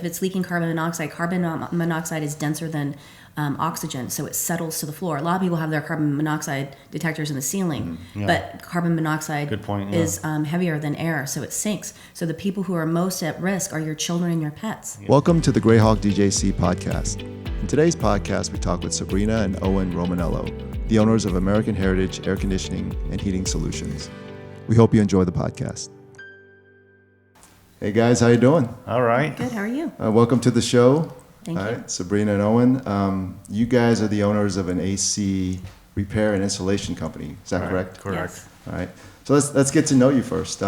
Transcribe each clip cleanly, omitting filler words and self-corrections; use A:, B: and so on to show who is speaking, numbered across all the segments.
A: If it's leaking carbon monoxide is denser than oxygen, so it settles to the floor. A lot of people have their carbon monoxide detectors in the ceiling, but carbon monoxide is heavier than air, so it sinks. So the people who are most at risk are your children and your pets.
B: Welcome to the GrayHawk DJC podcast. In today's podcast, we talk with Sabrina and Owen Romaniello, the owners of American Heritage Air Conditioning and Heating Solutions. We hope you enjoy the podcast. Hey guys, how you doing?
C: All right.
A: Good, how are you?
B: Welcome to the show.
A: Thank you.
B: All right, Sabrina and Owen. You guys are the owners of an AC repair and installation company. Is that correct?
C: Correct.
A: Yes.
B: All right. So let's get to know you first.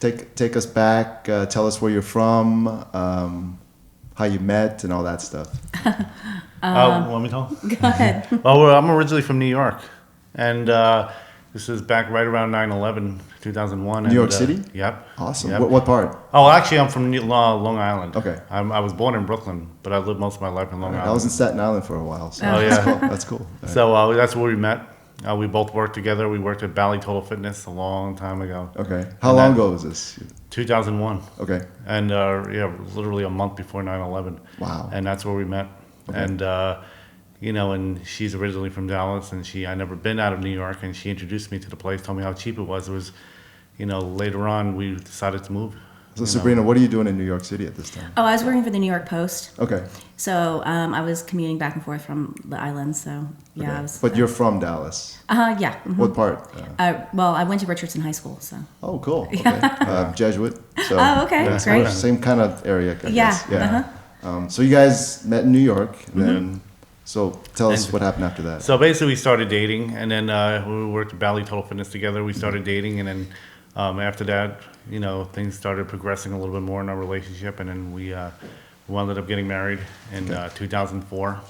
B: Take us back. Tell us where you're from, how you met, and all that stuff.
C: Want me to tell?
A: Go ahead.
C: Well, I'm originally from New York, and this is back right around 9/11, 2001.
B: New York City?
C: Yep.
B: Awesome.
C: Yep.
B: What part?
C: Oh, actually, I'm from Long Island.
B: Okay.
C: I was born in Brooklyn, but I lived most of my life in Long Island.
B: I was in Staten Island for a while. So
C: Oh, yeah.
B: That's cool. All right.
C: So that's where we met. We both worked together. We worked at Valley Total Fitness a long time ago.
B: Okay. How long ago was this?
C: 2001.
B: Okay.
C: And literally a month before 9/11.
B: Wow.
C: And that's where we met.
B: Okay.
C: And and she's originally from Dallas, and I never been out of New York, and she introduced me to the place, told me how cheap it was. It was, later on we decided to move.
B: So Sabrina, what are you doing in New York City at this time?
A: Oh, I was working for the New York Post.
B: Okay.
A: So I was commuting back and forth from the island, so yeah.
B: Okay.
A: I was.
B: But you're from Dallas.
A: Yeah. Mhm.
B: What part?
A: Well, I went to Richardson High School, so.
B: Oh, cool. Okay. Jesuit. So,
A: Oh, okay.
B: yeah,
A: Great.
B: same kind of area, I
A: Yeah.
B: guess. Yeah. So you guys met in New York, and then, so tell us
C: And-
B: what happened after that.
C: So basically we started dating, and then we worked at Valley Total Fitness together. We started dating, and then after that, things started progressing a little bit more in our relationship, and then we ended up getting married in 2004,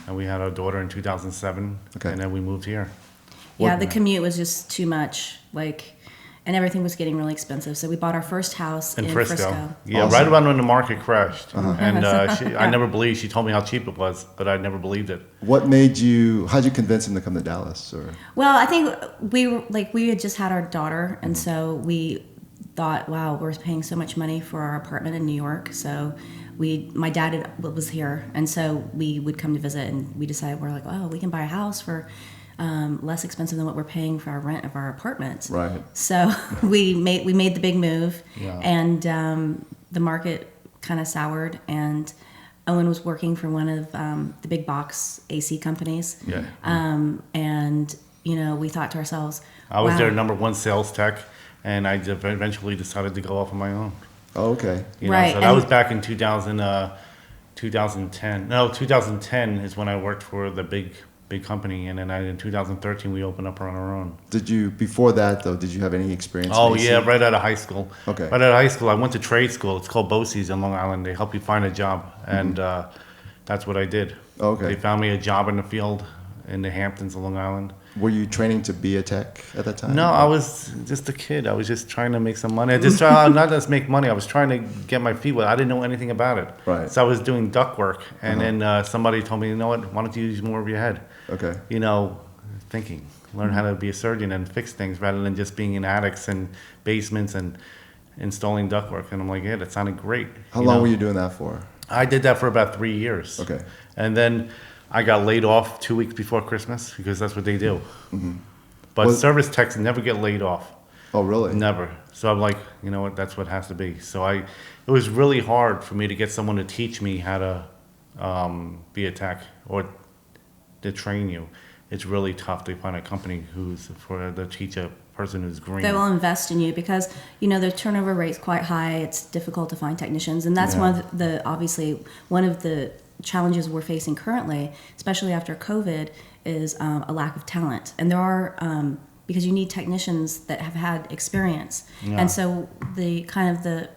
C: and we had our daughter in 2007,
B: Okay.
C: and then we moved here.
A: Yeah, the commute was just too much, and everything was getting really expensive. So we bought our first house in Frisco.
C: Yeah,
B: Awesome.
C: right around when the market crashed.
B: Uh-huh.
C: And I never believed, she told me how cheap it was, but I never believed it.
B: How'd you convince him to come to Dallas? Or
A: Well, I think we had just had our daughter, and so we thought, wow, we're paying so much money for our apartment in New York. So my dad was here, and so we would come to visit, and we decided, we're like, oh, we can buy a house for less expensive than what we're paying for our rent of our apartment.
B: Right.
A: So we made the big move,
C: Yeah.
A: and the market kind of soured, and Owen was working for one of the big box AC companies.
C: Yeah.
A: And we thought to ourselves,
C: I was
A: wow.
C: their number one sales tech, and I eventually decided to go off on my own.
B: Oh, okay.
A: Right,
C: So that
A: and-
C: was back in 2010. No, 2010 is when I worked for the big company, and then in 2013 we opened up on our own.
B: Before that though, did you have any experience?
C: Oh
B: in AC?
C: yeah, right out of high school.
B: Okay.
C: Right out of high school, I went to trade school. It's called BOCES in Long Island. They help you find a job, and that's what I did.
B: Okay.
C: They found me a job in the field in the Hamptons of Long Island.
B: Were you training to be a tech at that time?
C: No, I was just a kid. I was just trying to make some money. Not just make money. I was trying to get my feet wet. I didn't know anything about it.
B: Right.
C: So I was doing duct work, and then somebody told me, you know what? Why don't you use more of your head?
B: Okay.
C: Thinking, learn how to be a surgeon and fix things rather than just being in attics and basements and installing ductwork. And I'm like, yeah, that sounded great.
B: How long were you doing that for?
C: I did that for about 3 years.
B: Okay.
C: And then I got laid off 2 weeks before Christmas because that's what they do.
B: Mm-hmm.
C: But service techs never get laid off.
B: Oh, really?
C: Never. So I'm like, you know what? That's what it has to be. So it was really hard for me to get someone to teach me how to be a tech or to train you. It's really tough to find a company to teach a person who's green.
A: They will invest in you because the turnover rate's quite high. It's difficult to find technicians, and that's one of the challenges we're facing currently, especially after COVID, is a lack of talent. And there are because you need technicians that have had experience, and so the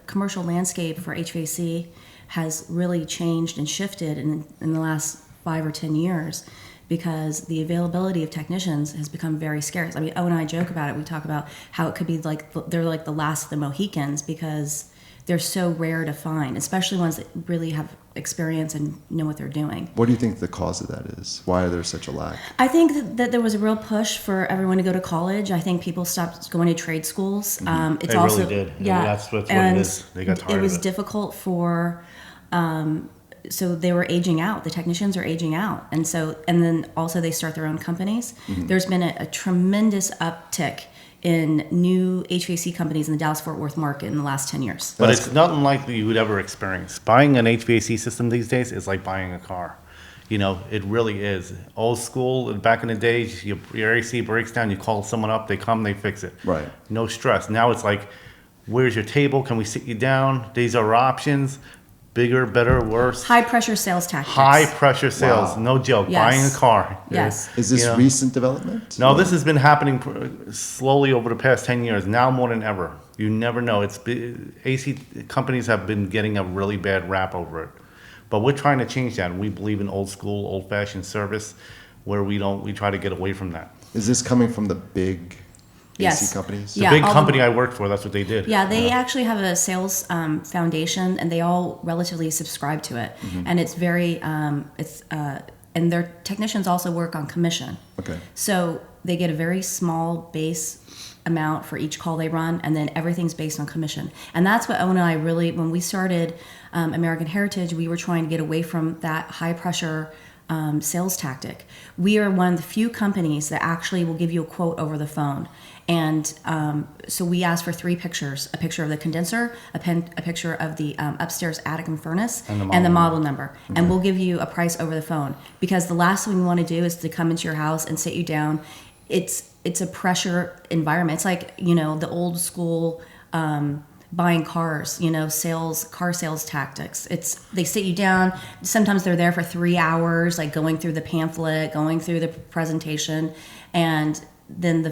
A: commercial landscape for HVAC has really changed and shifted in the last 5 or 10 years. Because the availability of technicians has become very scarce. I mean, Owen and I joke about it. We talk about how it could be they're like the last of the Mohicans because they're so rare to find, especially ones that really have experience and know what they're doing.
B: What do you think the cause of that is? Why is there such a lack?
A: I think that there was a real push for everyone to go to college. I think people stopped going to trade schools. It's
C: They
A: also,
C: really did.
A: Yeah,
C: That's what
A: and
C: it is. They got tired
A: it was
C: of it.
A: difficult for. So they were aging out. The technicians are aging out, and then also they start their own companies. There's been a tremendous uptick in new HVAC companies in the Dallas-Fort Worth market in the last 10 years.
C: But it's nothing like you would ever experience. Buying an HVAC system these days is like buying a car. You know, it really is. Old school, back in the days, your AC breaks down, you call someone up, they come, they fix it.
B: Right.
C: No stress. Now it's like, where's your table? Can we sit you down? These are options. Bigger, better, worse.
A: High pressure sales tactics.
C: High pressure sales.
B: Wow.
C: No joke.
A: Yes.
C: Buying a car.
A: Yes.
B: Is this
C: You know?
B: recent development?
C: No, this has been happening slowly over the past 10 years, now more than ever. You never know. AC companies have been getting a really bad rap over it. But we're trying to change that. We believe in old school, old fashioned service where we try to get away from that.
B: Is this coming from the big
A: Yes.
B: AC companies?
C: The
A: Yeah,
C: big
A: all
C: company I worked for, that's what they did.
A: Yeah, they actually have a sales foundation, and they all relatively subscribe to it. And it's very, and their technicians also work on commission.
B: Okay.
A: So they get a very small base amount for each call they run, and then everything's based on commission. And that's what Owen and I really, when we started American Heritage, we were trying to get away from that high pressure sales tactic. We are one of the few companies that actually will give you a quote over the phone. And so we asked for 3 pictures: a picture of the condenser, a picture of the upstairs attic and furnace, and the model number. And we'll give you a price over the phone, because the last thing we want to do is to come into your house and sit you down. It's a pressure environment. It's like, you know, the old school buying cars, you know, car sales tactics. They sit you down. Sometimes they're there for 3 hours, like going through the pamphlet, going through the presentation, and then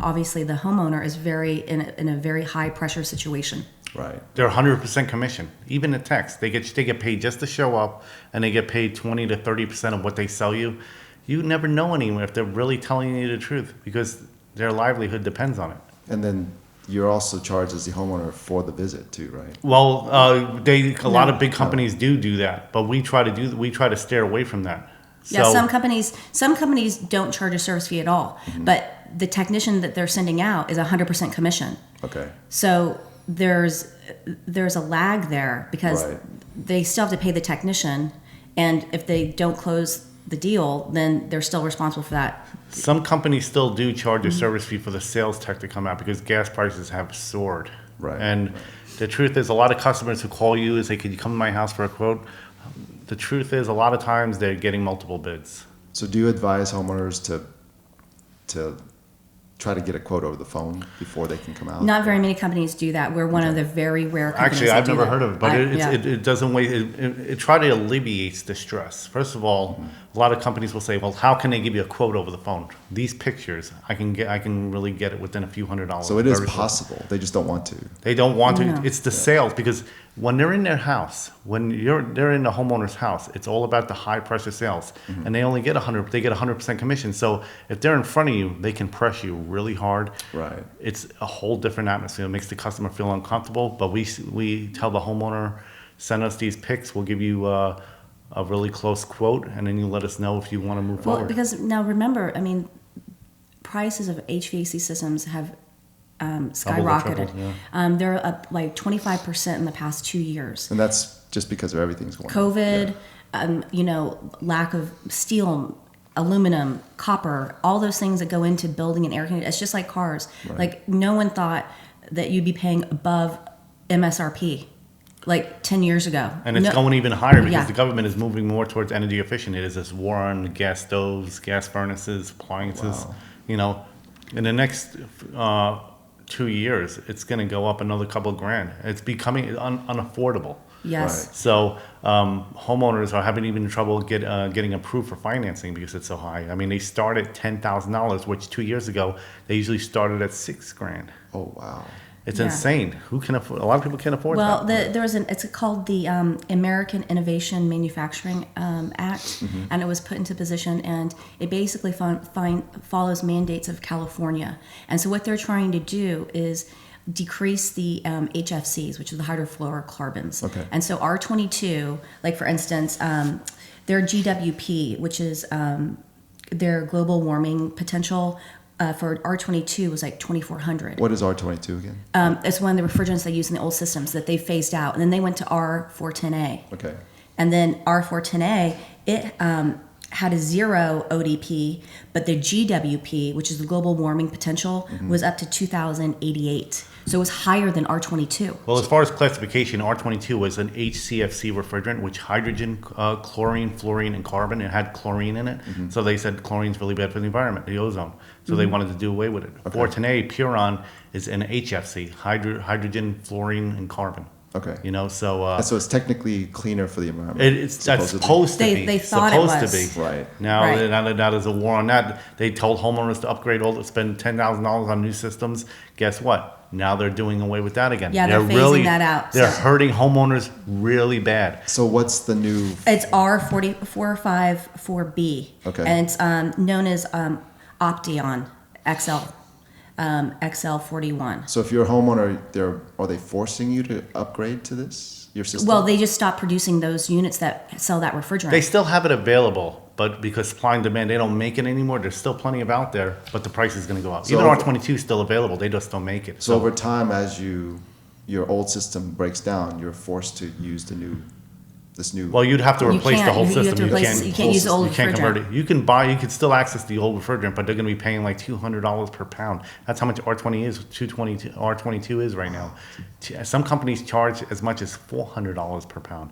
A: obviously the homeowner is in a very high pressure situation.
B: Right.
C: They're 100% commission. Even the techs, they get paid just to show up, and they get paid 20 to 30% of what they sell you. You never know anymore if they're really telling you the truth, because their livelihood depends on it.
B: And then you're also charged as the homeowner for the visit too, right?
C: Well, a lot of big companies do that, but we try to steer away from that.
A: Yeah,
C: So-
A: some companies don't charge a service fee at all, but the technician that they're sending out is 100% commission.
B: Okay.
A: So there's a lag there, because
B: Right.
A: they still have to pay the technician, and if they don't close the deal, then they're still responsible for that.
C: Some companies still do charge a service fee for the sales tech to come out, because gas prices have soared.
B: Right.
C: And the truth is, a lot of customers who call you and say, "Could you come to my house for a quote?" The truth is, a lot of times they're getting multiple bids.
B: So do you advise homeowners to try to get a quote over the phone before they can come out?
A: Not very many companies do that. We're one of the very rare companies
C: Actually,
A: that
C: I've
A: do
C: never
A: that.
C: heard of it, but
A: Yeah.
C: it doesn't wait. It try to alleviates the stress. First of all, a lot of companies will say, "Well, how can they give you a quote over the phone? These pictures, I can really get it within a few $100s."
B: So it is
C: Very quick.
B: possible. They just don't want to.
C: They don't want to.
A: No.
C: It's the sales, because when they're in their house, when they're in the homeowner's house, it's all about the high pressure sales, and they only get 100% commission. So if they're in front of you, they can press you really hard.
B: Right.
C: It's a whole different atmosphere. It makes the customer feel uncomfortable. But we tell the homeowner, send us these pics. We'll give you a really close quote, and then you let us know if you want to move
A: Well,
C: forward.
A: because now remember, I mean, prices of HVAC systems have skyrocketed.
C: tripled, yeah.
A: They're up like 25% in the past 2 years.
B: And that's just because of everything's going on.
A: COVID,
B: Yeah.
A: lack of steel, aluminum, copper, all those things that go into building an air conditioner. It's just like cars.
B: Right.
A: Like, no one thought that you'd be paying above MSRP like 10 years ago.
C: And it's
A: No-
C: going even higher, because
A: Yeah.
C: the government is moving more towards energy efficient. It is this war on gas stoves, gas furnaces, appliances.
B: Wow.
C: You know, in the next 2 years, it's going to go up another couple of grand. It's becoming unaffordable.
A: Yes.
B: Right.
C: So homeowners are having even trouble getting approved for financing, because it's so high. I mean, they start at $10,000, which 2 years ago they usually started at $6,000.
B: Oh, wow.
C: It's
A: Yeah.
C: insane. Who can afford? A lot of people can't afford
A: Well,
C: that.
A: it's called the American Innovation Manufacturing Act, and it was put into position, and it basically follows mandates of California. And so what they're trying to do is decrease the HFCs, which are the hydrofluorocarbons.
B: Okay.
A: And so R22, like for instance, their GWP, which is their global warming potential for R22 was like 2,400.
B: What is R22 again?
A: It's one of the refrigerants they use in the old systems that they phased out. And then they went to R410A.
B: Okay.
A: And then R410A, it had a 0 ODP, but the GWP, which is the global warming potential, was up to 2,088. So it was higher than R22.
C: Well, as far as classification, R22 was an HCFC refrigerant, which hydrogen, chlorine, fluorine, and carbon. It had chlorine in it. So they said chlorine's really bad for the environment, the ozone. So they wanted to do away with it.
B: Okay.
C: 410A, Puron, is an HFC, hydrogen, fluorine, and carbon.
B: Okay.
C: You know, so
B: it's technically cleaner for the environment.
C: that's supposed to be.
A: They thought it
C: supposed
A: was.
C: to be.
B: Right.
C: Now,
A: Right.
C: now there's a war on that. They told homeowners to upgrade spend $10,000 on new systems. Guess what? Now they're doing away with that again.
A: Yeah, they're phasing that out,
C: They're
A: so-
C: hurting homeowners really bad.
B: So what's the new?
A: It's R454B.
B: Okay.
A: And it's known as Opteon XL, XL41.
B: So if you're a homeowner, are they forcing you to upgrade to this, your system?
A: Well, they just stopped producing those units that sell that refrigerant.
C: They still have it available, but because supply and demand, they don't make it anymore. There's still plenty of out there, but the price is going to go up.
B: So
C: Even
B: over-
C: R22 is still available. They just don't make it.
B: So over time, as your old system breaks down, you're forced to use this new.
C: Well, you'd have to
A: You
C: replace the
A: can't-
C: whole
A: you have to
C: system.
A: replace- you can't use the old
C: You can't convert
A: refrigerant.
C: it. You can still access the old refrigerant, but they're going to be paying like $200 per pound. That's how much R22 is right now. Some companies charge as much as $400 per pound.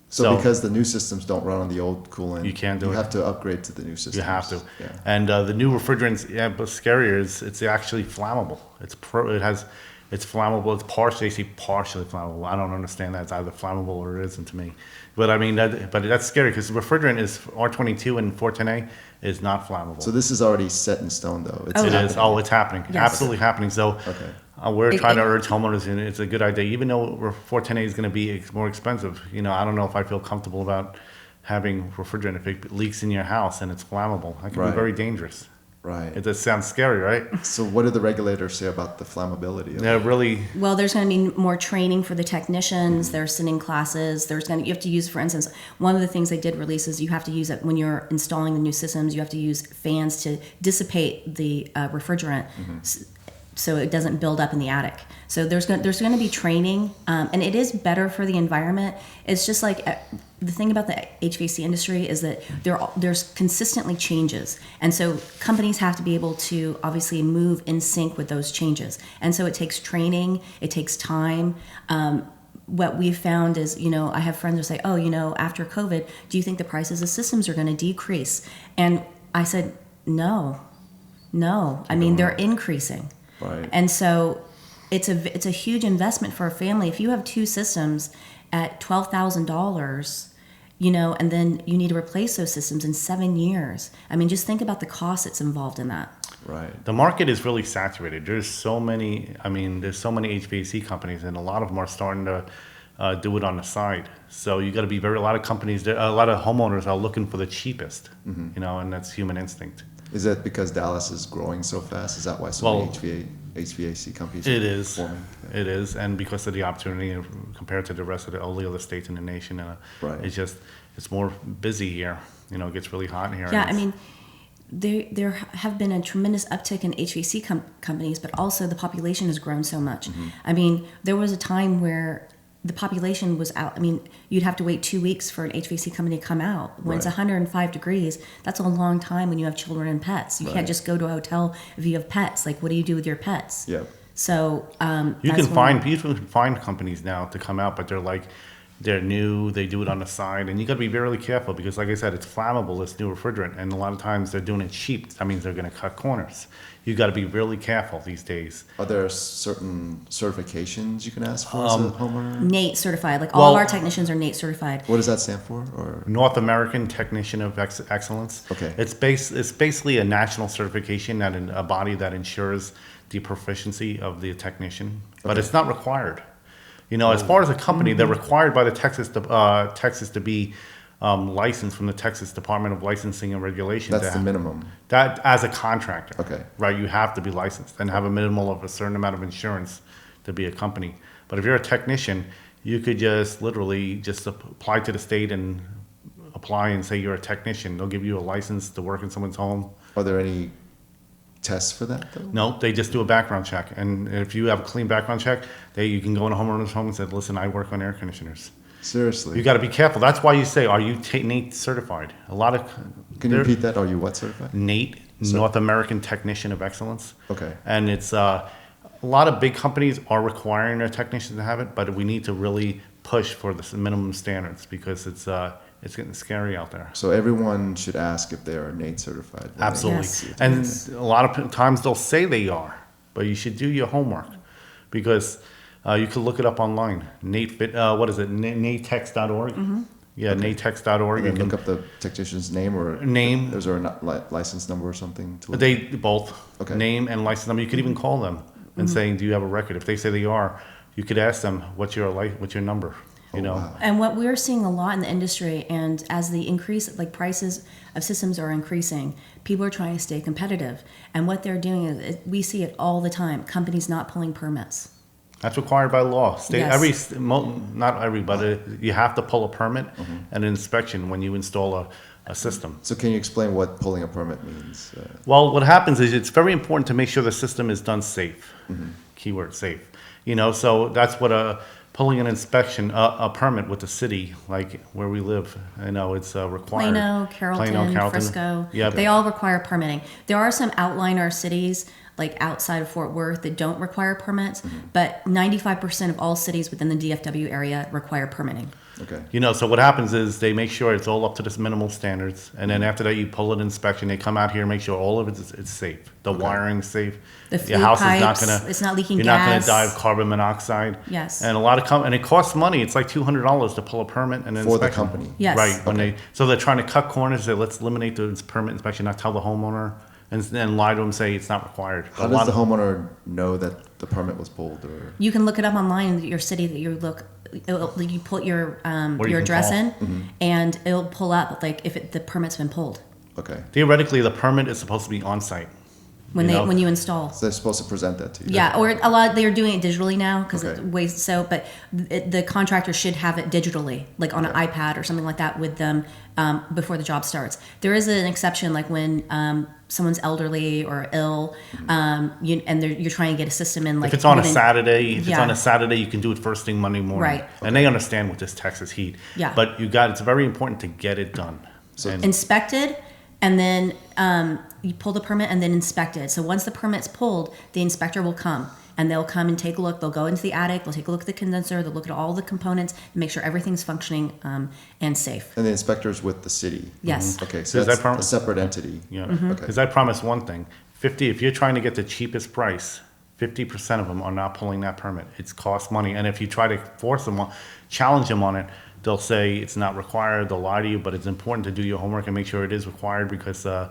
B: So because the new systems don't run on the old coolant,
C: You can't do
B: You
C: it.
B: have to upgrade to the new systems.
C: You have to.
B: Yeah.
C: And the new refrigerants, but scarier is it's actually flammable. It's flammable. It's partially flammable. I don't understand that. It's either flammable or it isn't to me. But I mean, that's scary because the refrigerant is R22 and 410A is not flammable.
B: So this is already set in stone, though. It's
A: Oh,
C: It
A: yeah.
C: is. Oh, it's happening.
A: Yes.
C: Absolutely happening. So
B: Okay.
C: we're trying to
A: it-
C: urge homeowners, and it's a good idea. Even though 410A is going to be more expensive, I don't know if I feel comfortable about having refrigerant if it leaks in your house and it's flammable. That can
B: Right.
C: be very dangerous.
B: Right.
C: It just sounds scary, right?
B: So what do the regulators say about the flammability of it?
C: Yeah, really.
A: Well, there's going to be more training for the technicians. They're sending classes. You have to use, for instance, one of the things they did release is you have to use it when you're installing the new systems. You have to use fans to dissipate the refrigerant, so it doesn't build up in the attic. So there's going to be training, and it is better for the environment. It's just like the thing about the HVAC industry is that there's consistently changes, and so companies have to be able to obviously move in sync with those changes. And so it takes training, it takes time. What we've found is, I have friends who say, "Oh, after COVID, do you think the prices of systems are going to decrease?" And I said, "No. I mean, they're increasing."
B: Right.
A: And so it's a huge investment for a family. If you have two systems at $12,000, and then you need to replace those systems in 7 years. I mean, just think about the cost that's involved in that.
B: Right.
C: The market is really saturated. There's so many HVAC companies, and a lot of them are starting to do it on the side. So you got to be a lot of companies, a lot of homeowners are looking for the cheapest, and that's human instinct.
B: Is that because Dallas is growing so fast? Is that why so many HVAC companies
C: It
B: are
C: is.
B: forming?
C: It is, and because of the opportunity compared to the rest of all the other states in the nation,
B: Right.
C: it's more busy here. It gets really hot here.
A: Yeah,
C: and
A: I mean, there have been a tremendous uptick in HVAC companies, but also the population has grown so much. I mean, there was a time where the population was out. I mean, you'd have to wait 2 weeks for an HVAC company to come out. When it's
B: Right.
A: 105 degrees, that's a long time when you have children and pets. You
B: Right.
A: can't just go to a hotel if you have pets. Like, what do you do with your pets?
B: Yep.
A: So
C: You
A: that's
C: can find companies now to come out, but they're new. They do it on the side, and you got to be really careful because, like I said, it's flammable. This new refrigerant, and a lot of times they're doing it cheap. That means they're going to cut corners. You got to be really careful these days.
B: Are there certain certifications you can ask for as a homeowner?
A: NATE certified. Like all
C: Well-
A: of our technicians are NATE certified.
B: What does that stand for? Or
C: North American Technician of Excellence.
B: Okay.
C: It's basically a national certification a body that ensures the proficiency of the technician, but it's not required. As far as a company, they're required by the Texas to be licensed from the Texas Department of Licensing and Regulation.
B: that's the minimum.
C: That as a contractor.
B: Okay.
C: Right, you have to be licensed and have a minimal of a certain amount of insurance to be a company. But if you're a technician, you could just literally just apply to the state and apply and say you're a technician. They'll give you a license to work in someone's home.
B: Are there any tests for that, though?
C: No, they just do a background check. And if you have a clean background check, you can go in a homeowner's home and say, listen, I work on air conditioners.
B: Seriously?
C: You got to be careful. That's why you say, are you NATE certified? A lot of...
B: Can you repeat that? Are you what certified?
C: NATE, North American Technician of Excellence.
B: Okay.
C: And it's... a lot of big companies are requiring their technicians to have it, but we need to really push for the minimum standards because it's getting scary out there.
B: So everyone should ask if they are NATE certified. Right?
C: Absolutely.
A: Yes.
C: And a lot of times they'll say they are, but you should do your homework because you could look it up online. What is it? natex.org?
A: Mm-hmm.
C: Yeah,
B: Okay.
C: natex.org.
B: And then look up the technician's name or
C: Name.
B: Is there a license number or something? To
C: They both.
B: Okay.
C: Name and license number. You could even call them and saying, do you have a record? If they say they are, you could ask them, what's your number? You know?
B: Wow.
A: And what we're seeing a lot in the industry, and as the increase, like prices of systems are increasing, people are trying to stay competitive. And what they're doing is, we see it all the time, companies not pulling permits.
C: That's required by law.
A: Yes.
C: Not every, but you have to pull a permit and an inspection when you install a system.
B: So can you explain what pulling a permit means?
C: Well, what happens is it's very important to make sure the system is done safe. Keyword safe. So that's what pulling an inspection, a permit with the city, like where we live. It's required.
A: Plano, Carrollton, Frisco,
C: Yeah,
A: they all require permitting. There are some outliner cities, like outside of Fort Worth, that don't require permits, but 95% of all cities within the DFW area require permitting.
B: Okay.
C: So what happens is they make sure it's all up to this minimal standards, and then after that you pull an inspection. They come out here and make sure all of it's safe. The wiring's safe.
A: The
C: Your
A: flue
C: house
A: pipes,
C: is not gonna.
A: it's not leaking
C: You're
A: gas.
C: not gonna die of carbon monoxide.
A: Yes.
C: And a lot of and it costs money. It's like $200 to pull a permit and an
B: For the
C: inspection.
B: company.
A: Yes.
C: Right. When they're trying to cut corners. Say let's eliminate the permit inspection. Not tell the homeowner and then lie to them. Say it's not required.
B: How does the homeowner know that the permit was pulled? Or
A: You can look it up online in your city that you you put your
C: you
A: address
C: can call.
A: in, and it'll pull up like if the permit's been pulled
B: okay,
C: Theoretically, the permit is supposed to be on site.
A: when
C: You know?
A: when you install.
B: so they're supposed to present that to you.
A: Yeah, or a lot they're doing it digitally now because
B: Okay.
A: it's ways so. But the contractor should have it digitally, like on an iPad or something like that, with them before the job starts. There is an exception, like when someone's elderly or ill, you're trying to get a system in. Like
C: If it's on a
A: within-
C: Saturday,
A: Yeah.
C: you can do it first thing Monday morning.
A: Right.
C: And they understand with this Texas heat.
A: Yeah.
C: But it's very important to get it done.
B: So-
C: And
A: inspected, and then you pull the permit and then inspect it. So once the permit's pulled, the inspector will come and they'll come and take a look. They'll go into the attic, they'll take a look at the condenser, they'll look at all the components and make sure everything's functioning and safe.
B: And the inspector's with the city.
A: Yes.
B: Okay, so
C: Does
B: that's
C: that promise-
B: a separate entity.
C: yeah.
A: Mm-hmm.
B: Okay.
C: Because I promise one thing. If you're trying to get the cheapest price, 50% of them are not pulling that permit. It's cost money. And if you try to force them challenge them on it, they'll say it's not required. They'll lie to you, but it's important to do your homework and make sure it is required because if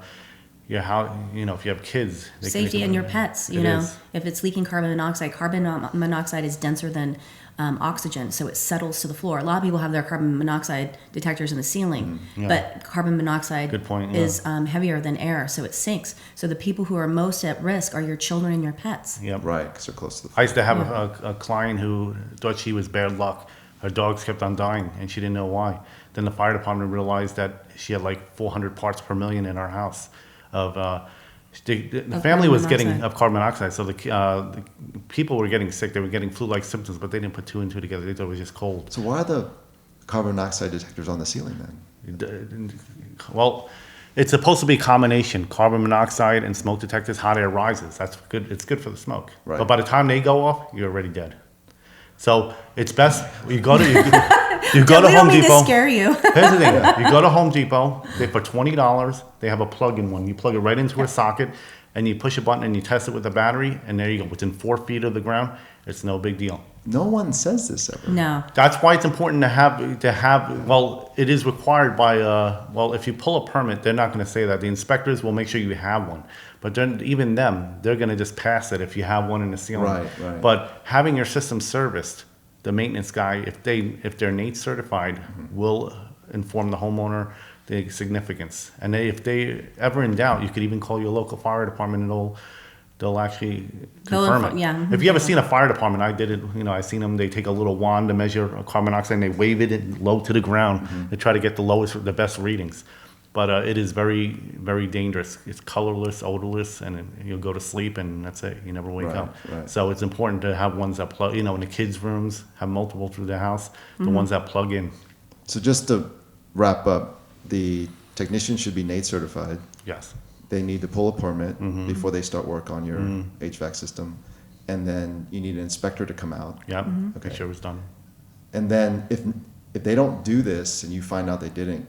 C: you have kids, they can
A: Safety
C: make
A: and
C: them-
A: your pets,
C: It is.
A: if it's leaking carbon monoxide is denser than oxygen, so it settles to the floor. A lot of people have their carbon monoxide detectors in the ceiling,
C: Yeah.
A: but carbon monoxide
C: Good point, yeah.
A: is heavier than air, so it sinks. So the people who are most at risk are your children and your pets.
C: Yep.
B: Right, because they're close to the
C: I used to have a client who thought she was bad luck. Her dogs kept on dying, and she didn't know why. Then the fire department realized that she had like 400 parts per million in her house of the family was
A: carbon
C: getting
A: monoxide.
C: of carbon monoxide. So the people were getting sick. They were getting flu-like symptoms, but they didn't put two and two together. They thought it was just cold.
B: So why are the carbon monoxide detectors on the ceiling then?
C: Well, it's supposed to be a combination carbon monoxide and smoke detectors. Hot air rises. That's good. It's good for the smoke.
B: Right.
C: But by the time they go off, you're already dead. So it's best you go to Home
A: We don't mean
C: Depot.
A: to scare you.
C: Here's the thing: you go to Home Depot. For $20, they have a plug-in one. You plug it right into a socket, and you push a button and you test it with a battery, and there you go. Within 4 feet of the ground, it's no big deal.
B: No one says this ever.
A: No.
C: That's why it's important to have. Well, it is required by. If you pull a permit, they're not going to say that. The inspectors will make sure you have one, but then even them, they're going to just pass it if you have one in the ceiling.
B: Right.
C: But having your system serviced, the maintenance guy, if they're NATE certified, will inform the homeowner the significance. And if they ever in doubt, you could even call your local fire department, and they'll actually confirm it.
A: Yeah.
C: If you ever seen a fire department, I did it. I seen them. They take a little wand to measure carbon monoxide and they wave it low to the ground. They try to get the best readings. But it is very, very dangerous. It's colorless, odorless, and you'll go to sleep and that's it. You never wake up.
B: Right.
C: So it's important to have ones that plug. In the kids' rooms, have multiple through the house. The ones that plug in.
B: So just to wrap up, the technician should be NATE certified.
C: Yes.
B: They need to pull a permit before they start work on your HVAC system. And then you need an inspector to come out.
C: Yep.
B: Okay.
C: Make sure it's done.
B: And then if they don't do this and you find out they didn't,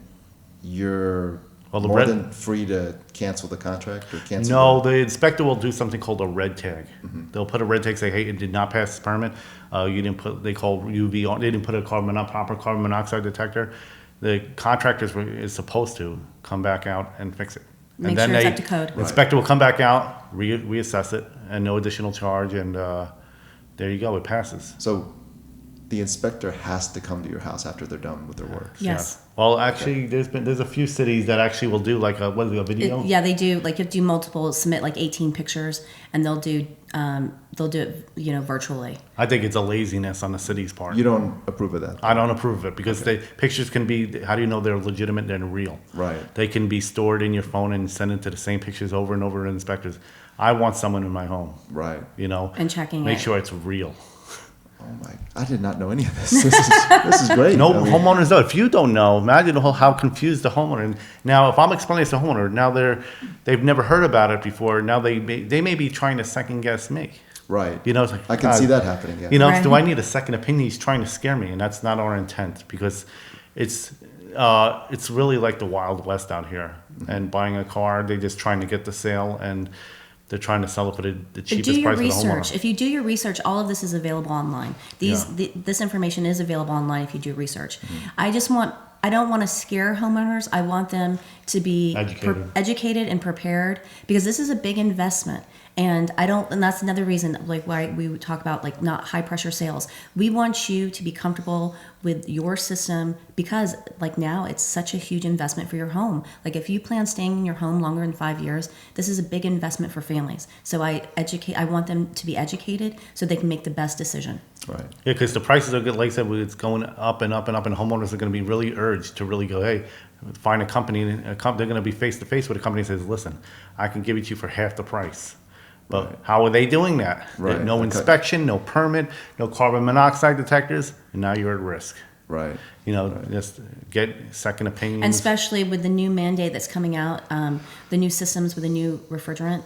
B: you're more than free to cancel the contract or cancel.
C: No, the inspector will do something called a red tag. They'll put a red tag, say, hey, it did not pass the permit. You didn't put, they call UV on, they didn't put a proper carbon monoxide detector. The contractor is supposed to come back out and fix it.
A: Make sure it's up to code.
C: The inspector will come back out, reassess it, and no additional charge, and there you go, it passes.
B: So the inspector has to come to your house after they're done with their work.
A: Yes.
C: Well, actually, there's a few cities that actually will do like a video.
A: Yeah, they do. Like, you do multiple, submit like 18 pictures, and they'll do it, virtually.
C: I think it's a laziness on the city's part.
B: You don't approve of that?
C: I don't approve of it because pictures can be. How do you know they're legitimate and real?
B: Right.
C: They can be stored in your phone and sent into the same pictures over and over to inspectors. I want someone in my home.
B: Right.
A: And checking
C: Make
A: it.
C: sure it's real.
B: Oh my! I did not know any of this. This is great.
C: No homeowners know. If you don't know, imagine how confused the homeowner. Now, if I'm explaining this to the homeowner, now they've never heard about it before. Now they may be trying to second guess me.
B: Right.
C: It's like,
B: I can see that happening. Yeah.
A: Right.
C: Do I need a second opinion? He's trying to scare me, and that's not our intent because it's really like the Wild West out here. And buying a car, they're just trying to get the sale and. They're trying to sell it for the cheapest price for the homeowner.
A: If you do your research, all of this is available online. This information is available online if you do research. I don't want to scare homeowners. I want them to be educated and prepared because this is a big investment. And that's another reason like why we would talk about like not high pressure sales. We want you to be comfortable with your system because like now it's such a huge investment for your home. Like if you plan staying in your home longer than 5 years, this is a big investment for families. So I want them to be educated so they can make the best decision.
B: Right.
C: Yeah, because the prices are good. Like I said, it's going up and up and up, and homeowners are going to be really urged to really go, hey, find a company. They're going to be face to face with a company that says, listen, I can give it to you for half the price. But how are they doing that?
B: Right.
C: No inspection, no permit, no carbon monoxide detectors, and now you're at risk.
B: Right.
C: Just get second opinions.
A: And especially with the new mandate that's coming out, the new systems with the new refrigerant,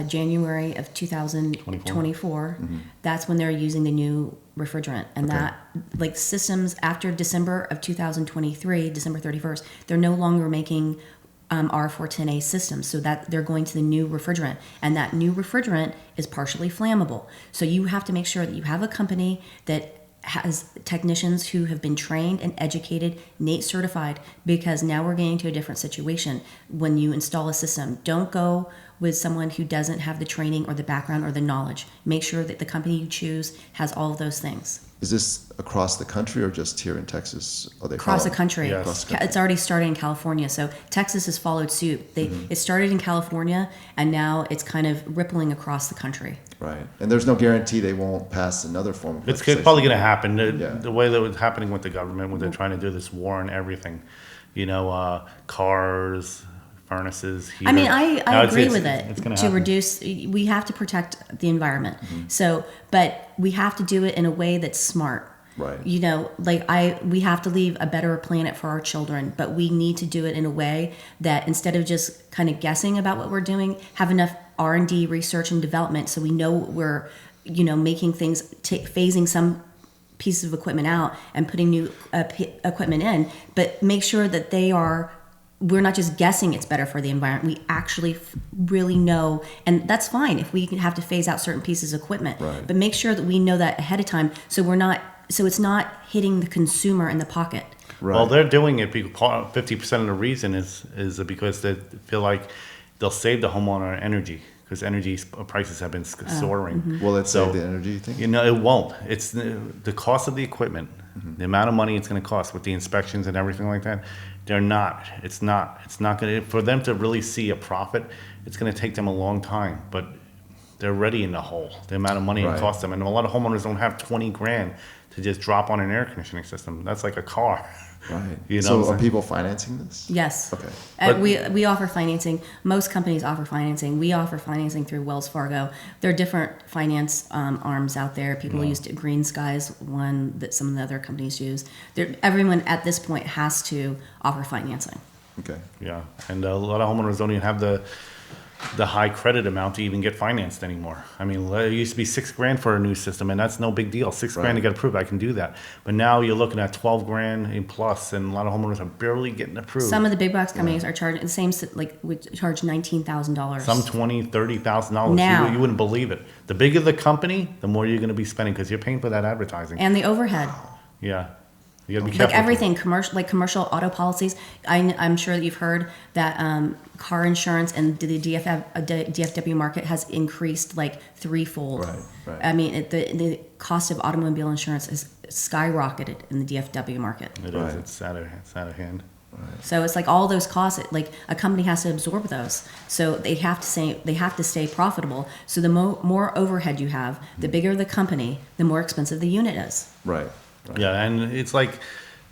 A: January of 2024, that's when they're using the new refrigerant. And that, like systems after December of 2023, December 31st, they're no longer making R410A systems, so that they're going to the new refrigerant, and that new refrigerant is partially flammable. So you have to make sure that you have a company that has technicians who have been trained and educated, NATE certified, because now we're getting to a different situation. When you install a system, don't go with someone who doesn't have the training or the background or the knowledge. Make sure that the company you choose has all of those things.
B: Is this across the country or just here in Texas? Are they
A: Across the country.
C: Yes.
B: Across the country.
A: It's already started in California. So Texas has followed suit. It started in California, and now it's kind of rippling across the country.
B: Right. And there's no guarantee they won't pass another form of
C: It's
B: legislation.
C: probably going to happen. The way that was happening with the government, when they're trying to do this war on everything, cars, furnaces, heaters.
A: I mean, I agree with
C: it's
A: it
C: gonna
A: to
C: happen.
A: reduce. We have to protect the environment. So, but we have to do it in a way that's smart.
B: Right.
A: We have to leave a better planet for our children, but we need to do it in a way that instead of just kind of guessing about what we're doing, have enough R&D, research and development, so we know we're, making things, phasing some pieces of equipment out and putting new equipment in, but make sure that we're not just guessing it's better for the environment. We actually really know, and that's fine if we have to phase out certain pieces of equipment.
B: Right.
A: But make sure that we know that ahead of time, so it's not hitting the consumer in the pocket.
B: Right.
C: Well, they're doing it because 50% of the reason is because they feel like they'll save the homeowner energy because energy prices have been soaring.
B: Will it save the energy, you think?
C: It won't. It's the cost of the equipment, the amount of money it's going to cost with the inspections and everything like that. They're not. It's not going to, for them to really see a profit, it's going to take them a long time. But they're already in the hole. The amount of money it costs them, and a lot of homeowners don't have 20 grand to just drop on an air conditioning system. That's like a car.
B: Right.
C: You know,
B: so are people financing this?
A: Yes.
B: Okay.
A: We offer financing. Most companies offer financing. We offer financing through Wells Fargo. There are different finance arms out there. People use Green Skies, one that some of the other companies use. Everyone at this point has to offer financing.
B: Okay.
C: Yeah, and a lot of homeowners don't even have the high credit amount to even get financed anymore. I mean, it used to be $6 grand for a new system, and that's no big deal. $6 grand to get approved, I can do that. But now you're looking at 12 grand in plus, and a lot of homeowners are barely getting approved.
A: Some of the big box companies are charging the same, like we charge $19,000.
C: Some $20,000, $30,000.
A: Now.
C: You wouldn't believe it. The bigger the company, the more you're going to be spending because you're paying for that advertising.
A: And the overhead.
C: Yeah. You gotta be careful.
A: Like everything, commercial auto policies. I'm sure that you've heard that car insurance and the DFW market has increased like threefold.
B: Right.
A: I mean, the cost of automobile insurance has skyrocketed in the DFW market.
C: It is. It's out of hand.
A: So it's like all those costs. Like a company has to absorb those, so they have to stay profitable. So the more overhead you have, the bigger the company, the more expensive the unit is.
B: Right.
C: Yeah, and it's like,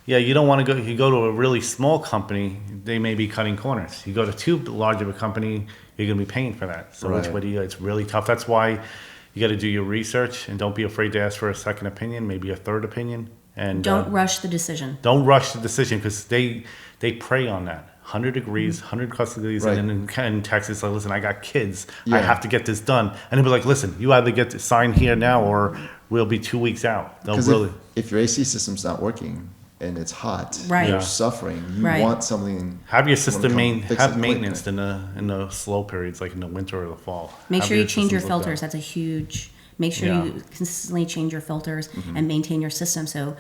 C: you don't want to go. You go to a really small company, they may be cutting corners. You go to too large of a company, you're going to be paying for that. So which way do you? It's really tough. That's why you got to do your research and don't be afraid to ask for a second opinion, maybe a third opinion, and
A: don't rush the decision.
C: Don't rush the decision because they prey on that. 100 degrees, 100 degrees, and then in Texas, like, listen, I got kids, I have to get this done, and they'll be like, listen, you either get to sign here now or we'll be 2 weeks out. They'll really.
B: If your AC system's not working and it's hot,
A: Right.
B: you're
A: Yeah.
B: suffering. You
A: Right.
B: want something.
C: Have your system
B: fix
C: have
B: it
C: maintenance
B: quickly.
C: in the slow periods, like in the winter or the fall.
A: Make
C: Have
A: sure you change your
C: systems looked
A: filters.
C: at.
A: That's a huge. Make sure
C: Yeah.
A: you consistently change your filters and maintain your system, so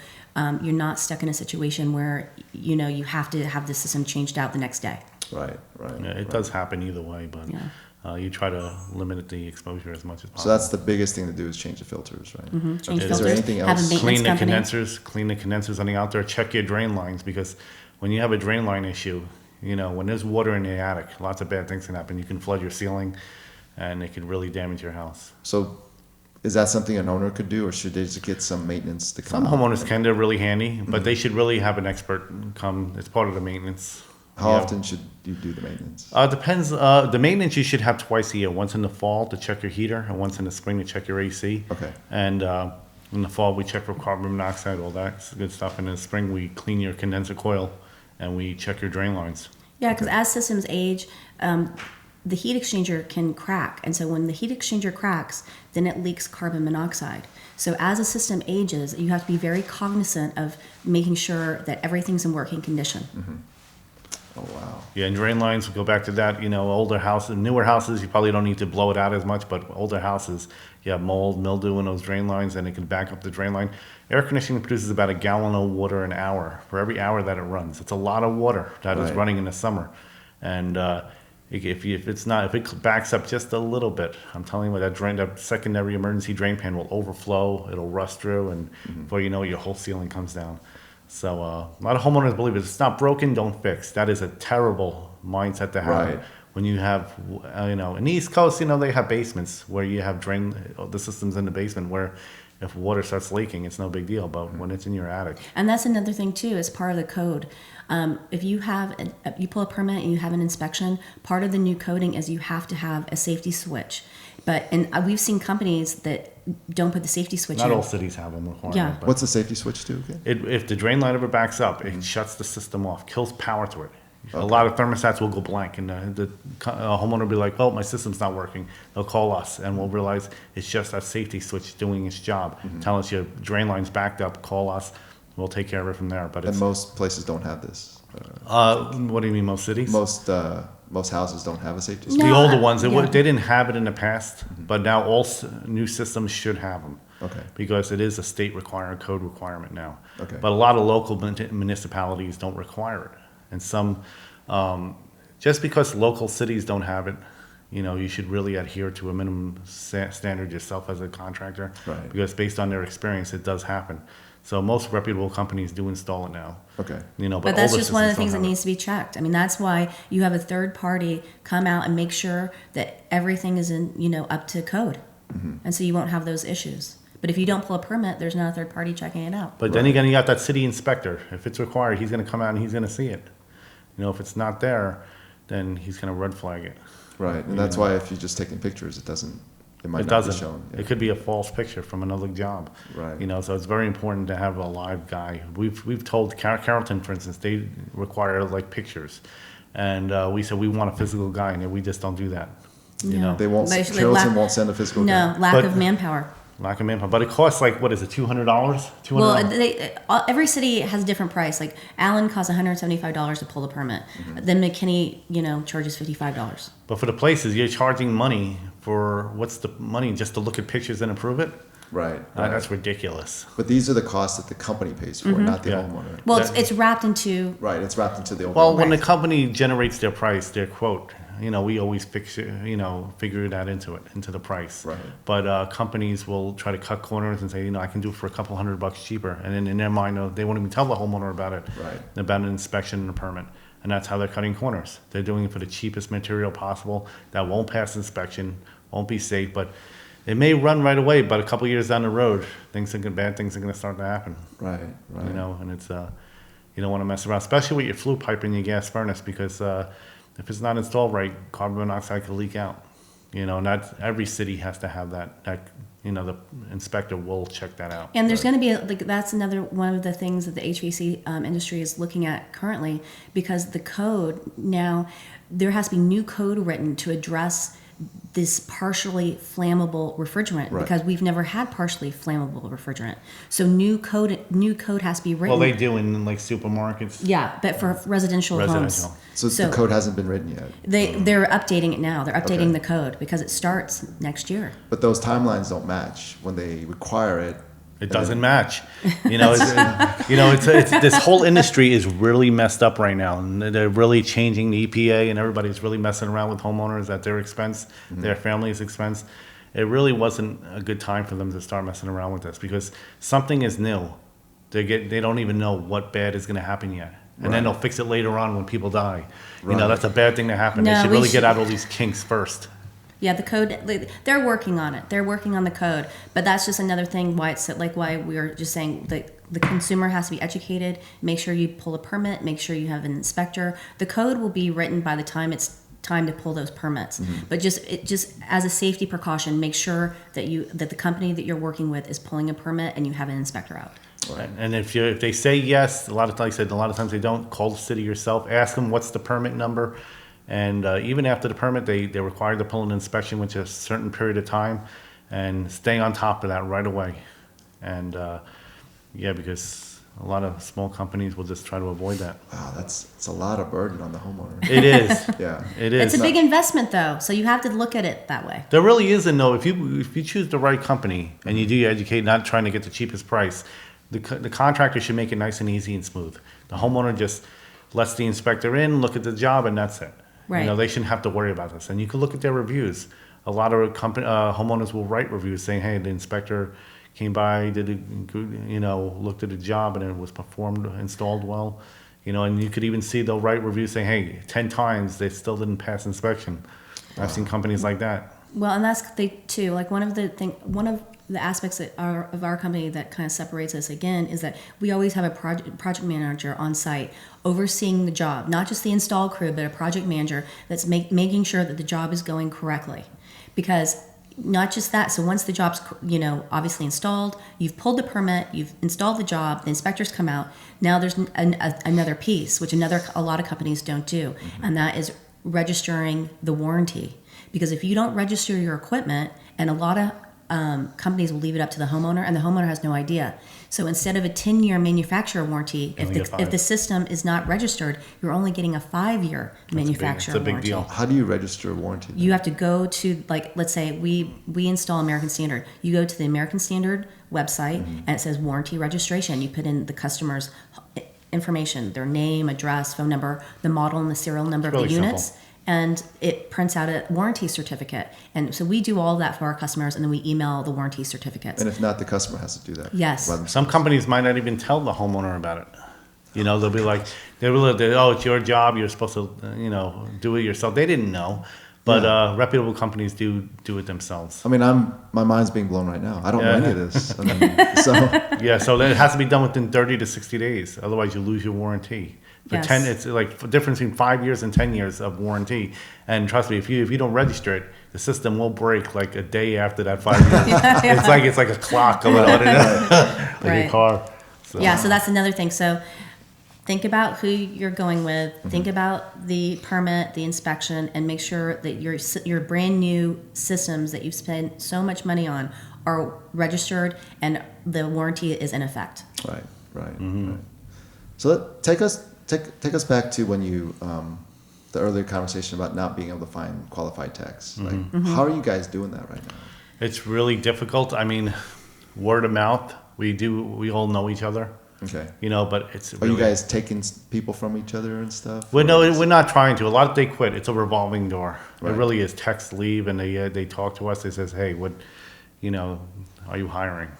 A: you're not stuck in a situation where you have to have the system changed out the next day.
B: Right.
C: Yeah, it does happen either way, but
A: Yeah.
C: you try to limit the exposure as much as possible.
B: So that's the biggest thing to do is change the filters, right?
A: Change
C: Is
A: filters.
B: there anything
A: Have a
B: else?
A: maintenance
C: Clean the condensers on the out there. Check your drain lines because when you have a drain line issue, when there's water in the attic, lots of bad things can happen. You can flood your ceiling, and it could really damage your house.
B: So is that something an owner could do, or should they just get some maintenance to come
C: Some
B: out?
C: homeowners can. They're really handy, but they should really have an expert come. It's part of the maintenance.
B: How often should you do the maintenance?
C: Depends. The maintenance you should have twice a year. Once in the fall to check your heater, and once in the spring to check your AC.
B: Okay.
C: And in the fall we check for carbon monoxide, all that good stuff. And in the spring we clean your condenser coil, and we check your drain lines.
A: Yeah, because as systems age, the heat exchanger can crack, and so when the heat exchanger cracks, then it leaks carbon monoxide. So as a system ages, you have to be very cognizant of making sure that everything's in working condition.
B: Oh, wow.
C: Yeah, and drain lines, we'll go back to that. Older houses, newer houses, you probably don't need to blow it out as much, but older houses, you have mold, mildew in those drain lines, and it can back up the drain line. Air conditioning produces about 1 gallon of water an hour for every hour that it runs. It's a lot of water that is running in the summer. And if it backs up just a little bit, I'm telling you, that secondary emergency drain pan will overflow, it'll rust through, and before you know it, your whole ceiling comes down. So a lot of homeowners believe if it's not broken, don't fix. That is a terrible mindset to have.
B: Right.
C: When you have, in the East Coast, they have basements where you have the systems in the basement where if water starts leaking, it's no big deal. But when it's in your attic.
A: And that's another thing too, as part of the code. If you you pull a permit and you have an inspection, part of the new coding is you have to have a safety switch. And we've seen companies that don't put the safety switch in.
C: Not all cities have them requirement.
A: Yeah.
C: But
B: What's the safety switch do again?
C: if the drain line ever backs up, it shuts the system off, kills power to it. A lot of thermostats will go blank, and the homeowner will be like, "Oh, my system's not working." They'll call us, and we'll realize it's just that safety switch doing its job. Tell us your drain line's backed up. Call us. We'll take care of it from there. But
B: And most places don't have this.
C: what do you mean? Most cities?
B: Most houses don't have a safety switch.
A: No.
C: The older ones, they
A: Yeah.
C: didn't have it in the past, but now all new systems should have them.
B: Okay.
C: Because it is a state code requirement now.
B: Okay.
C: But a lot of local municipalities don't require it. And some, just because local cities don't have it, you should really adhere to a minimum standard yourself as a contractor.
B: Right.
C: Because based on their experience, it does happen. So most reputable companies do install it now.
B: Okay.
A: But that's
C: older
A: just one of the
C: systems
A: things that
C: don't have
A: needs to be checked. I mean, that's why you have a third party come out and make sure that everything is up to code. And so you won't have those issues. But if you don't pull a permit, there's not a third party checking it out.
C: But then again, you got that city inspector. If it's required, he's going to come out and he's going to see it. If it's not there, then he's going to red flag it.
B: Right, and that's why if you're just taking pictures, it might
C: It
B: not
C: doesn't.
B: be shown. Yeah.
C: It could be a false picture from another job.
B: Right.
C: So it's very important to have a live guy. We've told Carrollton, for instance, they require like pictures, and we said we want a physical guy, and we just don't do that.
A: No.
B: They won't.
A: Basically,
B: Carrollton won't send a physical guy.
A: No, lack
C: But-
A: of manpower.
C: Lack of manpower, but it costs like what is it, $200?
A: Well, every city has a different price. Like Allen costs $175 to pull the permit. Then McKinney, charges $55.
C: But for the places, you're charging money for what's the money just to look at pictures and approve it?
B: Right.
C: That's ridiculous.
B: But these are the costs that the company pays for, not the
C: Yeah.
B: homeowner.
A: Well, it's wrapped into.
B: Right. It's wrapped into the overall.
C: Well, when the company generates their price, their quote, we always figure that into the price.
B: Right.
C: But companies will try to cut corners and say, I can do it for a couple $100 cheaper. And then in their mind, they won't even tell the homeowner about it,
B: Right.
C: about an inspection and a permit. And that's how they're cutting corners. They're doing it for the cheapest material possible that won't pass inspection, won't be safe, but it may run right away, but a couple years down the road, bad things are going to start to happen.
B: Right. Right.
C: And it's you don't want to mess around, especially with your flue pipe and your gas furnace, because if it's not installed right, carbon monoxide could leak out. Not every city has to have that. The inspector will check that out.
A: And there's going to be that's another one of the things that the HVAC industry is looking at currently, because the code now, there has to be new code written to address this partially flammable refrigerant,
B: Right.
A: because we've never had partially flammable refrigerant. So new code has to be written.
C: Well, they do in like supermarkets.
A: Yeah, but for residential homes.
B: So the code hasn't been written yet.
A: They're updating it now. They're updating
B: Okay.
A: the code because it starts next year.
B: But those timelines don't match when they require it.
C: It doesn't match. It's this whole industry is really messed up right now, and they're really changing the EPA, and everybody's really messing around with homeowners at their expense, their family's expense. It really wasn't a good time for them to start messing around with this, because something is new. They don't even know what bad is going to happen yet, and then they'll fix it later on when people die.
B: Right.
C: That's a bad thing to happen.
A: No,
C: They should
A: we
C: really get
A: should-
C: out all these kinks first.
A: Yeah, the code, they're working on it. They're working on the code. But that's just another thing why why we were just saying that the consumer has to be educated. Make sure you pull a permit. Make sure you have an inspector. The code will be written by the time it's time to pull those permits. But just as a safety precaution, make sure that the company that you're working with is pulling a permit and you have an inspector out.
C: Right. And if they say yes, a lot of times they don't. Call the city yourself. Ask them what's the permit number. And even after the permit, they're required to pull an inspection, which is a certain period of time, and stay on top of that right away. And because a lot of small companies will just try to avoid that.
B: Wow, it's a lot of burden on the homeowner.
C: It is.
B: Yeah.
C: It is.
A: It's a big investment, though, so you have to look at it that way.
C: There really isn't, though. If you choose the right company and you do educate, not trying to get the cheapest price, the contractor should make it nice and easy and smooth. The homeowner just lets the inspector in, look at the job, and that's it.
A: Right.
C: They shouldn't have to worry about this. And you can look at their reviews. A lot of homeowners will write reviews saying, "Hey, the inspector came by, did a good, looked at the job, and it was installed well." And you could even see they'll write reviews saying, "Hey, 10 times they still didn't pass inspection." I've seen companies like that.
A: Well, and that's too. Like one of the aspects of our company that kind of separates us again is that we always have a project manager on site overseeing the job, not just the install crew, but a project manager that's making sure that the job is going correctly. Because not just that, so once the job's obviously installed, you've pulled the permit, you've installed the job, the inspectors come out. Now there's another piece, which a lot of companies don't do, and that is registering the warranty. Because if you don't register your equipment, and a lot of companies will leave it up to the homeowner, and the homeowner has no idea. So instead of a 10-year manufacturer warranty, if the system is not registered, you're only getting a 5-year manufacturer warranty.
C: It's a big deal.
B: How do you register a warranty?
A: You have to go to, let's say we install American Standard. You go to the American Standard website, and it says warranty registration. You put in the customer's information, their name, address, phone number, the model, and the serial number of the units. and it prints out a warranty certificate. And so we do all of that for our customers, and then we email the warranty certificates.
B: And if not, the customer has to do that.
A: Yes.
C: Some companies might not even tell the homeowner about it. They'll be like, oh, it's your job. You're supposed to, do it yourself. They didn't know. But reputable companies do it themselves.
B: I mean, my mind's being blown right now. I don't know any of this.
C: So it has to be done within 30 to 60 days. Otherwise, you lose your warranty. For 10, it's like the difference between 5 years and 10 years of warranty. And trust me, if you don't register it, the system will break like a day after that 5 years. It's like a clock on a car.
A: So that's another thing. So think about who you're going with. Think about the permit, the inspection, and make sure that your brand new systems that you've spent so much money on are registered and the warranty is in effect.
B: Right. So take us back to when you the earlier conversation about not being able to find qualified techs. How are you guys doing that right now?
C: It's really difficult. I mean, word of mouth. We all know each other.
B: Okay.
C: But it's.
B: Are you guys taking people from each other and stuff?
C: Well, no, we're not trying to. A lot of they quit. It's a revolving door.
B: Right.
C: It really is. Techs leave and they talk to us. They says, hey, what, are you hiring?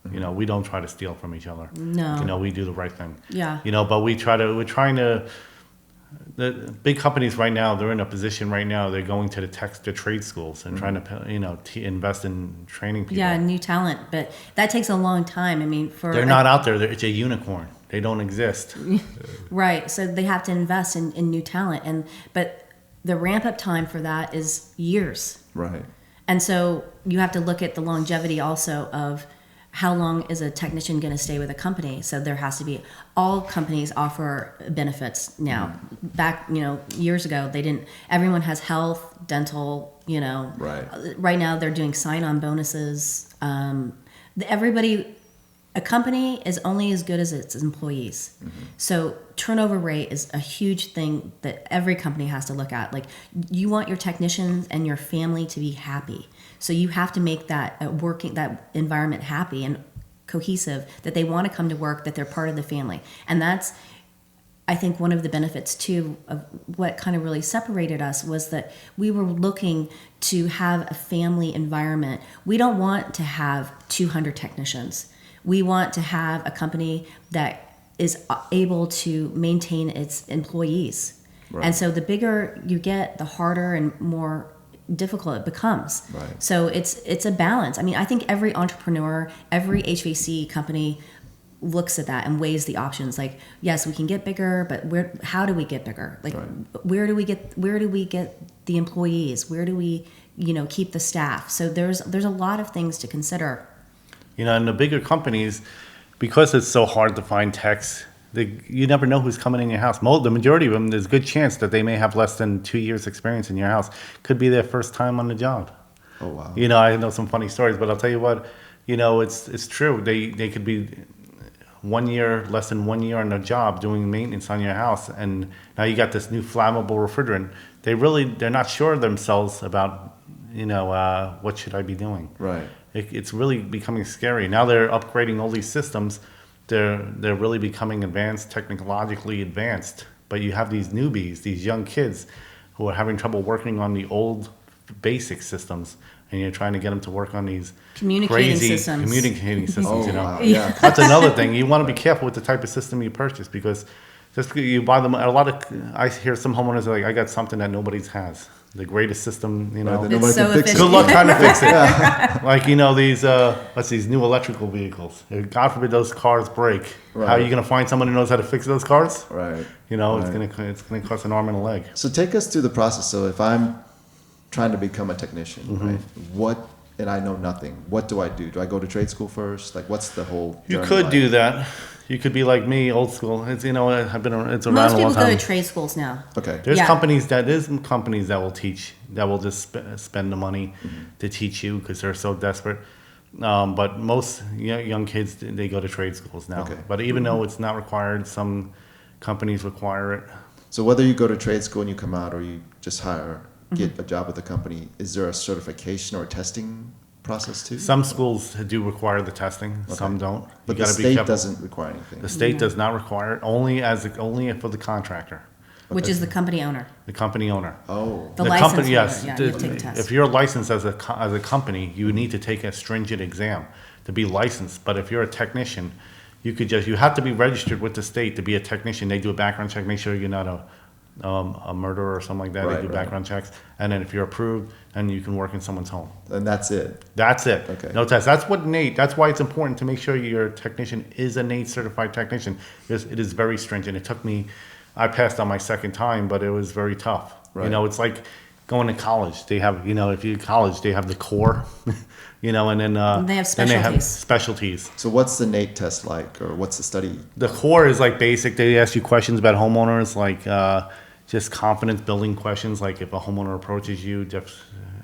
C: We don't try to steal from each other.
A: No.
C: We do the right thing.
A: Yeah.
C: But we're trying to. The big companies right now, they're in a position right now. They're going to the trade schools and trying to invest in training people.
A: Yeah, new talent, but that takes a long time. I mean,
C: they're not out there. It's a unicorn. They don't exist.
A: Right. So they have to invest in new talent, but the ramp up time for that is years.
B: Right.
A: And so you have to look at the longevity also of how long is a technician going to stay with a company? So there has to be, all companies offer benefits now. Back, years ago, they didn't, everyone has health, dental,
B: Right.
A: Right now they're doing sign-on bonuses. A company is only as good as its employees. So turnover rate is a huge thing that every company has to look at. Like, you want your technicians and your family to be happy. So you have to make that that environment happy and cohesive, that they want to come to work, that they're part of the family. And that's, I think, one of the benefits too of what kind of really separated us was that we were looking to have a family environment. We don't want to have 200 technicians. We want to have a company that is able to maintain its employees. Right. And so the bigger you get, the harder and more difficult it becomes.
B: Right.
A: So it's a balance. I mean, I think every entrepreneur, every HVAC company looks at that and weighs the options. Like, yes, we can get bigger, but how do we get bigger? Like, where do we get the employees? Where do we, keep the staff? So there's a lot of things to consider.
C: And the bigger companies, because it's so hard to find techs, you never know who's coming in your house. The majority of them, there's a good chance that they may have less than 2 years experience in your house. Could be their first time on the job.
B: Oh, wow.
C: I know some funny stories, but I'll tell you what, it's true. They could be less than 1 year on the job doing maintenance on your house, and now you got this new flammable refrigerant. They're not sure of themselves about, what should I be doing?
B: Right.
C: It's really becoming scary. Now they're upgrading all these systems. They're really becoming technologically advanced. But you have these newbies, these young kids, who are having trouble working on the old basic systems, and you're trying to get them to work on these
A: communicating
C: crazy
A: systems.
C: Communicating systems.
B: Wow. Yeah.
C: That's another thing. You want to be careful with the type of system you purchase, because just because you buy them, I hear some homeowners are like, I got something that nobody's has. The greatest system,
A: It's so efficient.
C: Good luck trying to fix it. Like, these new electrical vehicles. God forbid those cars break.
B: Right.
C: How are you going to find someone who knows how to fix those cars?
B: Right.
C: It's going to cost an arm and a leg.
B: So take us through the process. So if I'm trying to become a technician, right? And I know nothing, what do I do? Do I go to trade school first? Like, what's the whole
C: You
B: journey
C: could
B: like?
C: do that. You could be like me, old school. It's it's around
A: Most
C: a long
A: people
C: time.
A: go to trade schools now.
B: Okay.
C: There's
A: Yeah.
C: companies that will teach, that will just spend the money to teach you because they're so desperate. But most young kids, they go to trade schools now.
B: Okay.
C: But even though it's not required, some companies require it.
B: So whether you go to trade school and you come out, or you just get a job with the company, is there a certification or a testing process too?
C: Some schools do require the testing, some don't.
B: But
C: You
B: the
C: gotta be
B: state
C: careful.
B: doesn't require anything.
C: The state does not require it, only for the contractor.
A: Which is the company owner.
C: The company owner.
B: Oh.
A: The license holder,
C: yes.
A: yeah, you have to take a test.
C: If you're licensed as a company, you need to take a stringent exam to be licensed. But if you're a technician, you have to be registered with the state to be a technician. They do a background check, make sure you're not a murderer or something like that. They do background checks. And then if you're approved, then you can work in someone's home.
B: And that's it.
C: That's it.
B: Okay.
C: No test. That's why it's important to make sure your technician is a NATE certified technician. Because it is very stringent. I passed on my second time, but it was very tough.
B: Right.
C: It's like going to college. They have, if you're in college, they have the core, and then
A: they have
C: then they have
A: specialties.
C: specialties.
B: So what's the NATE test like, or what's the study?
C: The core is like basic. They ask you questions about homeowners, like just confidence building questions. Like if a homeowner approaches you,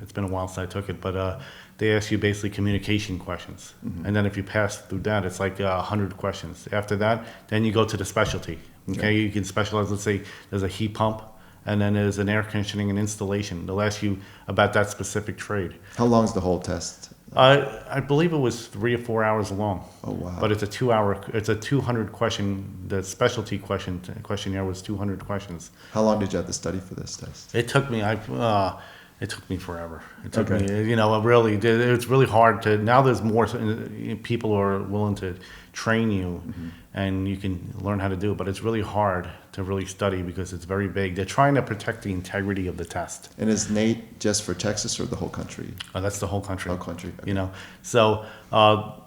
C: it's been a while since I took it, but they ask you basically communication questions. Mm-hmm. And then if you pass through that, it's like 100 questions. After that, then you go to the specialty. Okay, you can specialize. Let's say there's a heat pump, and then there's an air conditioning and installation. They'll ask you about that specific trade.
B: How long is the whole test?
C: I believe it was 3 or 4 hours long.
B: Oh wow!
C: But it's a 200 question. The specialty questionnaire was 200 questions.
B: How long did you have to study for this test?
C: It took me. It took me forever. It took me. Really. It's really hard to. Now there's more people who are willing to train you, and you can learn how to do it. But it's really hard to really study because it's very vague. They're trying to protect the integrity of the test.
B: And is NATE just for Texas or the whole country?
C: Oh, that's the whole country.
B: Whole country. Okay.
C: So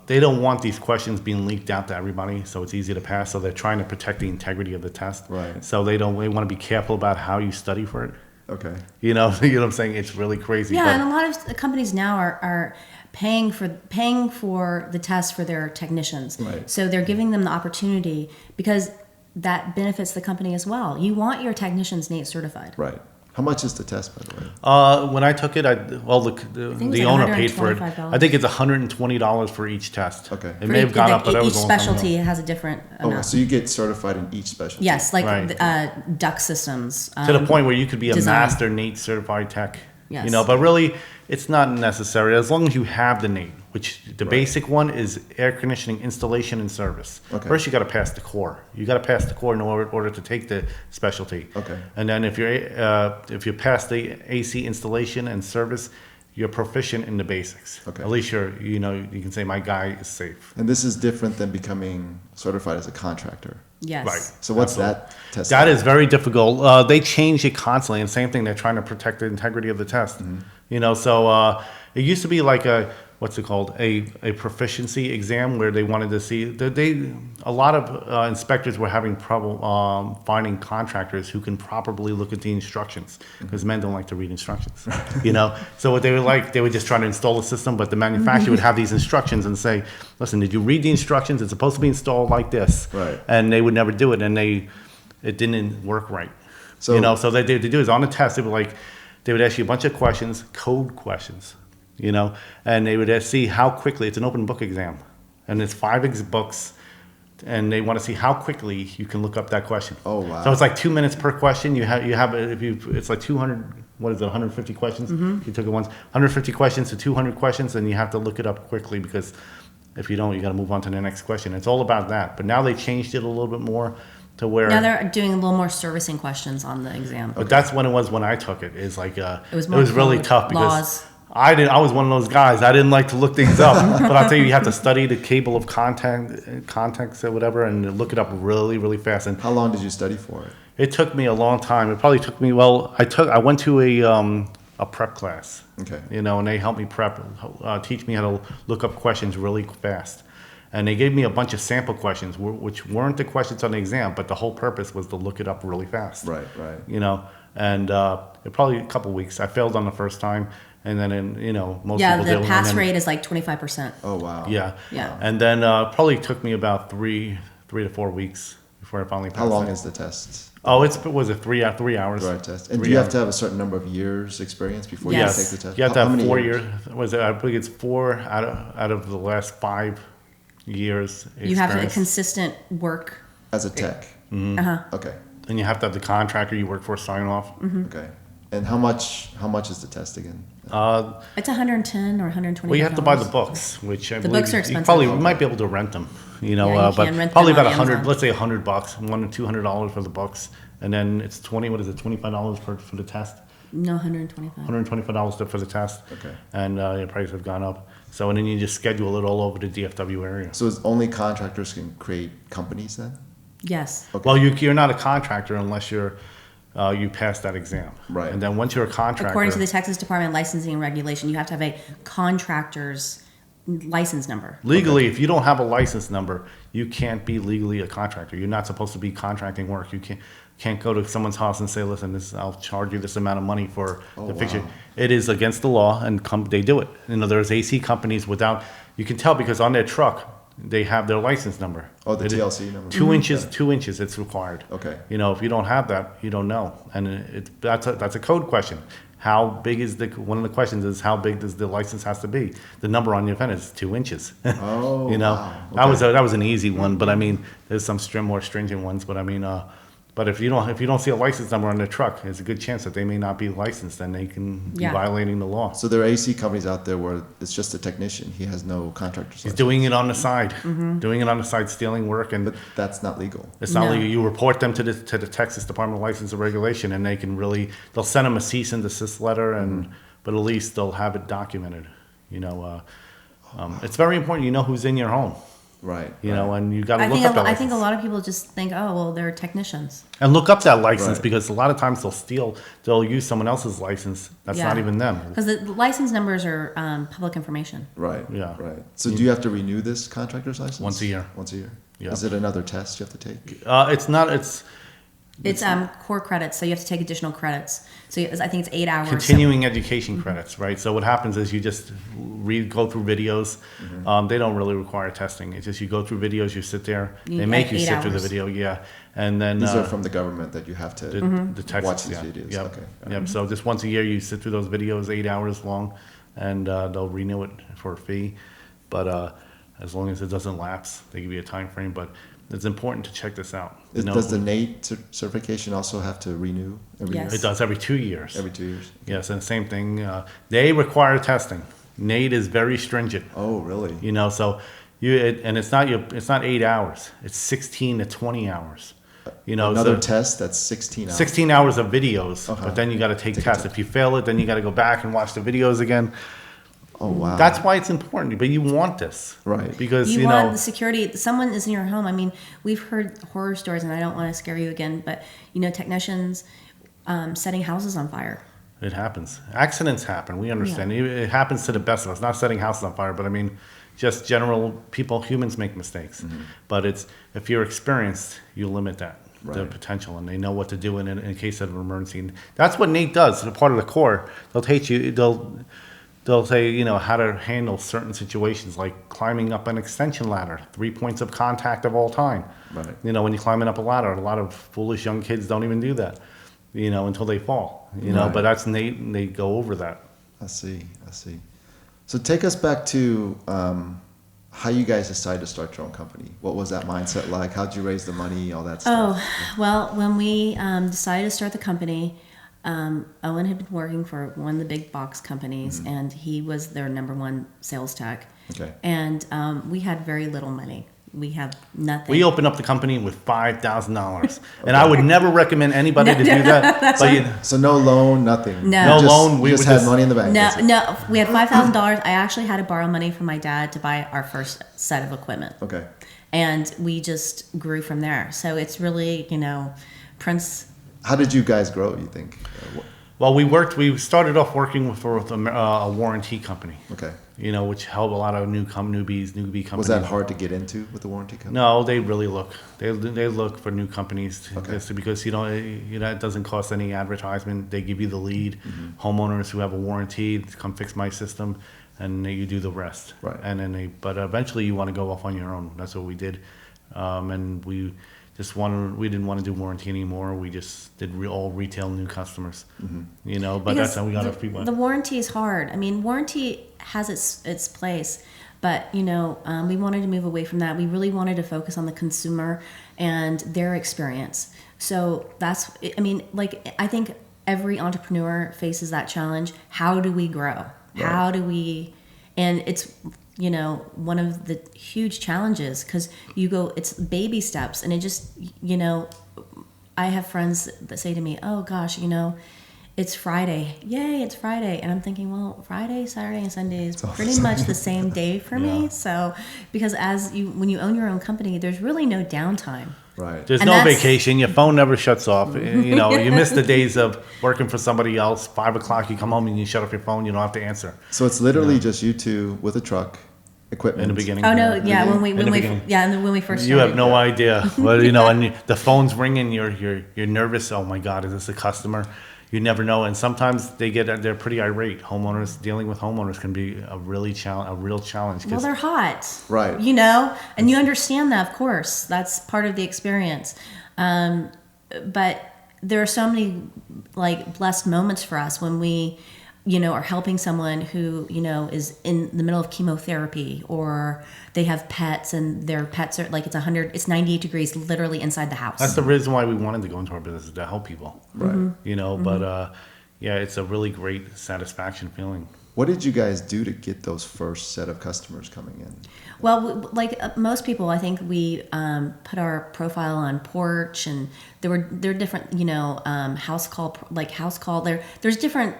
C: they don't want these questions being leaked out to everybody, so it's easy to pass. So they're trying to protect the integrity of the test.
B: Right.
C: So they want to be careful about how you study for it.
B: Okay.
C: You know what I'm saying? It's really crazy.
A: Yeah, and a lot of companies now are paying for the test for their technicians.
B: Right.
A: So they're giving them the opportunity because that benefits the company as well. You want your technicians NATE certified.
B: Right. How much is the test, by the way?
C: When I took it, the owner paid for it.
A: $125.
C: I think it's $120 for each test.
B: Okay.
C: It may have gone up, but that was
A: each
C: a long time
A: specialty
C: ago.
A: has a different amount.
B: Okay, so you get certified in each specialty?
A: Yes, like
C: Right.
A: duct systems.
C: To the point where you could be a
A: design.
C: master NATE certified tech.
A: Yes.
C: But really, it's not necessary as long as you have the NATE, which the basic one is air conditioning installation and service.
B: Okay.
C: First, you got to pass the core. You got to pass the core in order to take the specialty.
B: Okay.
C: And then if you pass the AC installation and service, you're proficient in the basics.
B: Okay.
C: At least you can say my guy is safe.
B: And this is different than becoming certified as a contractor.
A: Yes.
C: Right.
B: So what's
C: Absolutely.
B: that test?
C: That
B: like?
C: is very difficult. They change it constantly, and same thing. They're trying to protect the integrity of the test.
B: Mm-hmm.
C: So it used to be like a proficiency exam where they wanted to see a lot of inspectors were having trouble finding contractors who can properly look at the instructions because men don't like to read instructions. So what they would just try to install a system, but the manufacturer would have these instructions and say, listen, did you read the instructions? It's supposed to be installed like this.
B: Right.
C: And they would never do it, and it didn't work right.
B: So
C: So they do is on the test they would ask you a bunch of questions, code questions, and they would see how quickly. It's an open book exam, and it's 5 books, and they want to see how quickly you can look up that question.
B: Oh wow!
C: So it's like 2 minutes per question. It's like 200. What is it? 150 questions. You took it once. 150 questions to 200 questions, and you have to look it up quickly because if you don't, you got to move on to the next question. It's all about that. But now they changed it a little bit more. To where
A: Now they're doing a little more servicing questions on the exam.
C: But that's when it was when I took it. It
A: was
C: really
A: code,
C: tough because
A: laws.
C: I was one of those guys. I didn't like to look things up. But I'll tell you have to study the cable of context or whatever and look it up really, really fast. And
B: how long did you study for it?
C: it took me a long time. It probably took me I went to a prep class.
B: Okay.
C: And they helped me prep, teach me how to look up questions really fast. And they gave me a bunch of sample questions, which weren't the questions on the exam, but the whole purpose was to look it up really fast.
B: Right.
C: And it probably a couple weeks. I failed on the first time, and then most
A: Yeah,
C: people
A: the
C: do.
A: pass rate is like 25%.
B: Oh wow.
C: Yeah.
A: Yeah.
C: And then probably took me about 3 to 4 weeks before I finally passed.
B: How long
C: it.
B: is the test?
C: Oh, was it 3 hours?
B: Right test. And
C: 3
B: do you have
C: hours.
B: to have a certain number of years experience before
A: Yes.
B: you take the test?
C: You have to
B: How
C: have
B: many
C: 4 years. I think it's 4 out of the last 5 years.
A: You have a
C: experience.
A: consistent work.
B: as a tech? Okay.
C: And you have to have the contractor you work for sign off.
B: Okay. And how much is the test again?
A: It's 110 or 120.
C: Well, you have to buy the books, which I believe
A: books are
C: you
A: expensive.
C: probably might be able to rent them.
A: you
C: But
A: can rent
C: probably
A: them
C: about
A: on Amazon.
C: $100. Let's say $100, $100 to $200 for the books, and then it's $25 for the test.
A: No, $125.
C: $125 for the test.
B: Okay.
C: And the prices have gone up. So, and then you just schedule it all over the DFW area.
B: So it's only contractors can create companies then?
A: Yes.
B: Okay.
C: Well, you're not a contractor unless you pass that exam.
B: Right.
C: And then once you're a contractor,
A: According to the Texas Department of Licensing and Regulation, you have to have a contractor's license number.
C: legally, if you don't have a license number, you can't be legally a contractor. You're not supposed to be contracting work. You can't go to someone's house and say, listen, I'll charge you this amount of money for the fixture.
B: Wow.
C: It is against the law, and they do it. There's AC companies without, you can tell because on their truck, they have their license number.
B: Oh, the
C: It is
B: TLC number?
C: 2 inches, 2 inches, it's required.
B: Okay.
C: If you don't have that, you don't know. And that's a code question. How big is one of the questions is how big does the license has to be? The number on your pen is 2 inches.
B: Oh, wow.
C: That was an easy one, but I mean, there's some more stringent ones, but I mean, but if you don't see a license number on the truck, there's a good chance that they may not be licensed and they can be
A: Yeah.
C: violating the law.
B: So there are AC companies out there where it's just a technician. He has no contractor's
C: He's
B: license.
C: doing it on the side, stealing work, and
B: But that's not legal.
C: it's not
A: No.
C: legal. You report them to the Texas Department of License and Regulation, and they'll send them a cease and desist letter, but at least they'll have it documented. It's very important you know who's in your home,
B: Right.
C: and you got to
A: I
C: look
A: think
C: up that
A: I think a
C: license.
A: lot of people just think, oh, well, they're technicians.
C: And look up that license
B: Right.
C: because a lot of times they'll use someone else's license that's not even them.
A: Because the license numbers are public information.
B: Right.
C: Yeah.
B: Right. So do you have to renew this contractor's license?
C: Once a year.
B: Once a year.
C: Yeah.
B: Is it another test you have to take?
C: It's not.
A: It's core credits, so you have to take additional credits. So I think it's 8 hours.
C: Continuing education credits, right? So what happens is you just go through videos. They don't really require testing. It's just you go through videos, you sit there.
A: You
C: They
A: get
C: make you
A: 8
C: sit through the
A: hours.
C: video, yeah. And then
B: These are from the government that you have to
C: the Texas,
B: watch these
C: yeah.
B: videos.
C: Yep.
B: Okay.
C: Yep. So just once a year, you sit through those videos, 8 hours long, and they'll renew it for a fee. But as long as it doesn't lapse, they give you a time frame. But it's important to check this out.
B: Does the NATE certification also have to renew every
A: Yes.
B: year?
C: It does every 2 years.
B: Every 2 years?
C: Yes, and the same thing. They require testing. NATE is very stringent.
B: Oh, really?
C: So it's not 8 hours. It's 16 to 20 hours.
B: Another
C: so
B: test that's 16 hours.
C: 16 hours of videos,
B: Uh-huh.
C: but then you got to take
B: Take a
C: tests.
B: test.
C: If you fail it, then you got to go back and watch the videos again.
B: Oh, wow.
C: That's why it's important. But you want this,
B: Right.
C: Because
A: You want the security. Someone is in your home. I mean, we've heard horror stories, and I don't want to scare you again, but technicians setting houses on fire.
C: it happens. Accidents happen. We understand. It happens to the best of us. Not setting houses on fire, but I mean, just general people. Humans make mistakes, but if you're experienced, you limit that. The
B: Right.
C: potential, and they know what to do in case of an emergency. That's what NATE does. A part of the core, they'll teach you. They'll say how to handle certain situations, like climbing up an extension ladder, 3 points of contact of all time.
B: Right.
C: When you're climbing up a ladder, a lot of foolish young kids don't even do that. Until they fall.
B: Right.
C: But that's NATE, and they go over that.
B: I see. So take us back to how you guys decided to start your own company. What was that mindset like? How'd you raise the money, all that stuff?
A: Oh, well, when we decided to start the company, Owen had been working for one of the big box companies, and he was their number one sales tech.
B: Okay.
A: And we had very little money. We have nothing.
C: We opened up the company with $5,000, and I would never recommend anybody to do that. But
B: So no loan, nothing.
A: No.
B: You
C: No
B: just,
C: loan,
B: you
C: we
B: just
C: would
B: had
C: just-
B: money in the bank.
A: No,
B: That's it.
A: no, we had $5,000. I actually had to borrow money from my dad to buy our first set of equipment.
B: Okay.
A: And we just grew from there. So it's really, Prince.
B: How did you guys grow, you think?
C: well, we started off working for a warranty company.
B: Okay.
C: Which helped a lot of newbie companies.
B: Was that hard to get into with the warranty company?
C: No, they really look. They look for new companies
B: Okay.
C: because it doesn't cost any advertisement. They give you the lead. Homeowners who have a warranty come fix my system, and you do the rest.
B: Right.
C: And then but eventually you want to go off on your own. That's what we did, and we didn't want to do warranty anymore. We just did all retail new customers. But that's how we got our feet wet.
A: The warranty is hard. I mean, warranty has its place, but we wanted to move away from that. We really wanted to focus on the consumer and their experience. So I think every entrepreneur faces that challenge. How do we grow?
B: Right.
A: How do we? And it's one of the huge challenges because it's baby steps, and it just I have friends that say to me, "Oh gosh, it's Friday. Yay, it's Friday." And I'm thinking, well, Friday, Saturday, and Sunday is pretty much the same day for me. So, because when you own your own company, there's really no downtime.
B: Right.
C: There's
A: And
C: no
A: that's-
C: vacation. Your phone never shuts off. You miss the days of working for somebody else. 5 o'clock, you come home and you shut off your phone. You don't have to answer.
B: So it's literally just you two with a truck, equipment.
C: In the beginning.
A: Oh no, yeah. When we
C: beginning.
A: and when we first
C: You
A: started,
C: have no idea. Well, and the phone's ringing. You're nervous. Oh my God, is this a customer? You never know. And sometimes they're pretty irate. Dealing with homeowners can be a real challenge.
A: Well, they're hot,
B: Right.
A: and you understand that, of course. That's part of the experience. But there are so many blessed moments for us when we, are helping someone who, is in the middle of chemotherapy, or they have pets and their pets are it's 98 degrees literally inside the house.
C: That's the reason why we wanted to go into our business, is to help people.
B: Right.
C: But it's a really great satisfaction feeling.
B: What did you guys do to get those first set of customers coming in?
A: Well, most people, I think we put our profile on Porch, and there are different, house call. There's different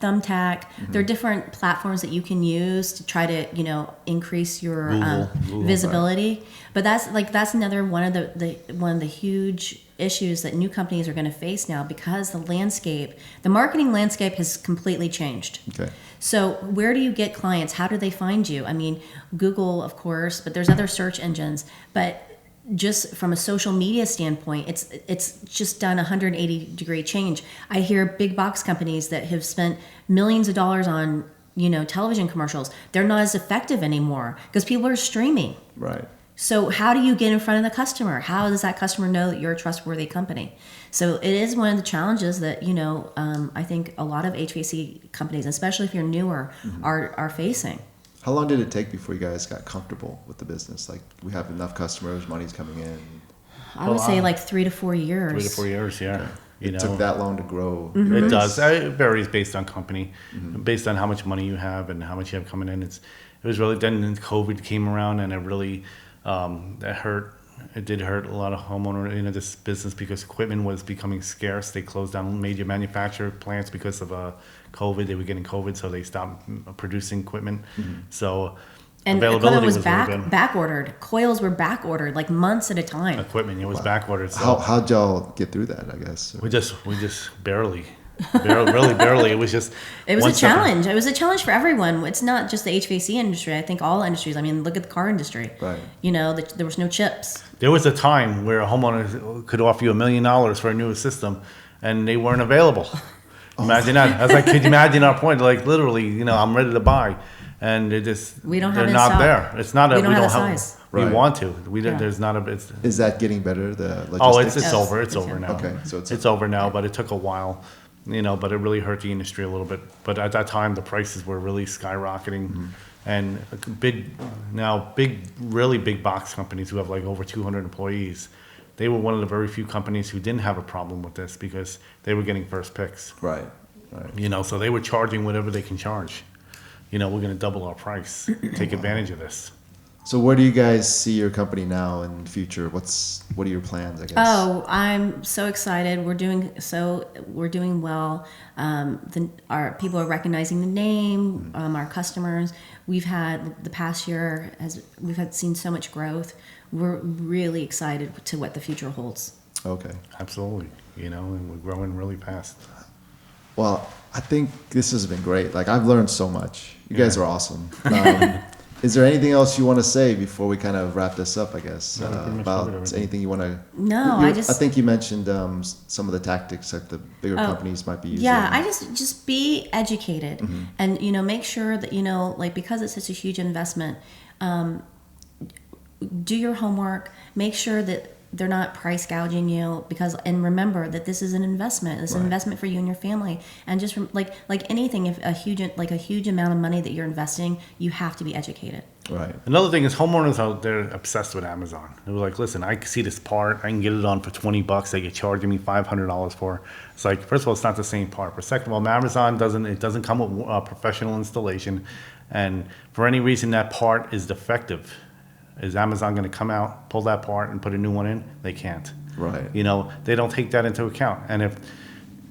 A: Thumbtack. There are different platforms that you can use to try to, increase your
C: Google,
A: visibility. Right. But that's another one of the huge issues that new companies are going to face now, because the marketing landscape has completely changed.
B: Okay.
A: So where do you get clients? How do they find you? I mean, Google, of course, but there's other search engines. But just from a social media standpoint, it's just done a 180-degree change. I hear big box companies that have spent millions of dollars on, television commercials. They're not as effective anymore because people are streaming.
B: Right.
A: So how do you get in front of the customer? How does that customer know that you're a trustworthy company? So it is one of the challenges that, I think a lot of HVAC companies, especially if you're newer, are facing.
B: How long did it take before you guys got comfortable with the business? Like, we have enough customers, money's coming in.
A: I would say 3 to 4 years.
C: 3 to 4 years, yeah.
B: It took that long to grow.
C: It does. It varies based on company, based on how much money you have and how much you have coming in. It was really, then COVID came around, and it really, that hurt. It did hurt a lot of homeowners, this business, because equipment was becoming scarce. They closed down major manufacturer plants because of COVID. They were getting COVID, so they stopped producing equipment. So
A: and
C: availability
A: equipment was
C: really good.
A: back ordered. Coils were back ordered months at a time.
C: Equipment, it was back ordered. So
B: how'd y'all get through that, I guess?
C: we just barely. Really barely. It was
A: a challenge. It was a challenge for everyone. It's not just the HVAC industry. I think all industries. I mean, look at the car industry.
B: Right.
A: There was no chips.
C: There was a time where a homeowner could offer you $1 million for a new system, and they weren't available. Imagine that. I was like, could you imagine our point? Like, literally, I'm ready to buy, and they're not there. It's not
A: we don't have the size.
C: We
B: Right.
C: want to. There's not a.
B: Is that getting better? The logistics?
C: It's over. It's over now.
B: Okay, so it's
C: over now, but it took a while. But it really hurt the industry a little bit. But at that time, the prices were really skyrocketing, and really big box companies who have over 200 employees, they were one of the very few companies who didn't have a problem with this, because they were getting first picks.
B: Right.
C: So they were charging whatever they can charge. We're going to double our price. Take advantage of this.
B: So where do you guys see your company now in the future? What are your plans, I guess?
A: Oh, I'm so excited. We're doing well. Our people are recognizing the name. Our customers. We've had the past year seen so much growth. We're really excited to what the future holds.
B: Okay.
C: Absolutely. And we're growing really fast.
B: Well, I think this has been great. I've learned so much. You guys are awesome. Is there anything else you want to say before we kind of wrap this up, I guess, about anything you want to...
A: No,
B: I think you mentioned some of the tactics that the bigger companies might be using.
A: Yeah, I just be educated and, make sure that, because it's such a huge investment, do your homework, make sure that they're not price gouging you, and remember that this is an investment. It's an investment for you and your family. And just like anything, if a huge amount of money that you're investing, you have to be educated.
B: Right.
C: Another thing is, homeowners out there obsessed with Amazon. They were like, listen, I see this part, I can get it on for $20. They get charging me $500 for. It's like, first of all, it's not the same part. But second of all, Amazon doesn't come with professional installation, and for any reason that part is defective, is Amazon going to come out, pull that part, and put a new one in? They can't.
B: Right.
C: You know, they don't take that into account. And if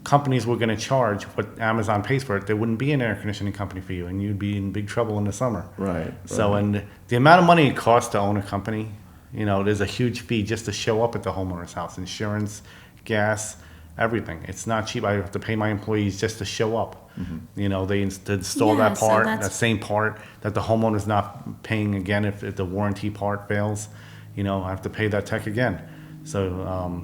C: companies were going to charge what Amazon pays for it, there wouldn't be an air conditioning company for you, and you'd be in big trouble in the summer.
B: Right.
C: So, and the amount of money it costs to own a company, you know, there's a huge fee just to show up at the homeowner's house, insurance, gas, everything. It's not cheap. I have to pay my employees just to show up. You know, they install
A: Yeah,
C: that
A: so
C: part,
A: that's-
C: that same part that the homeowner's not paying again if the warranty part fails. You know, I have to pay that tech again. So,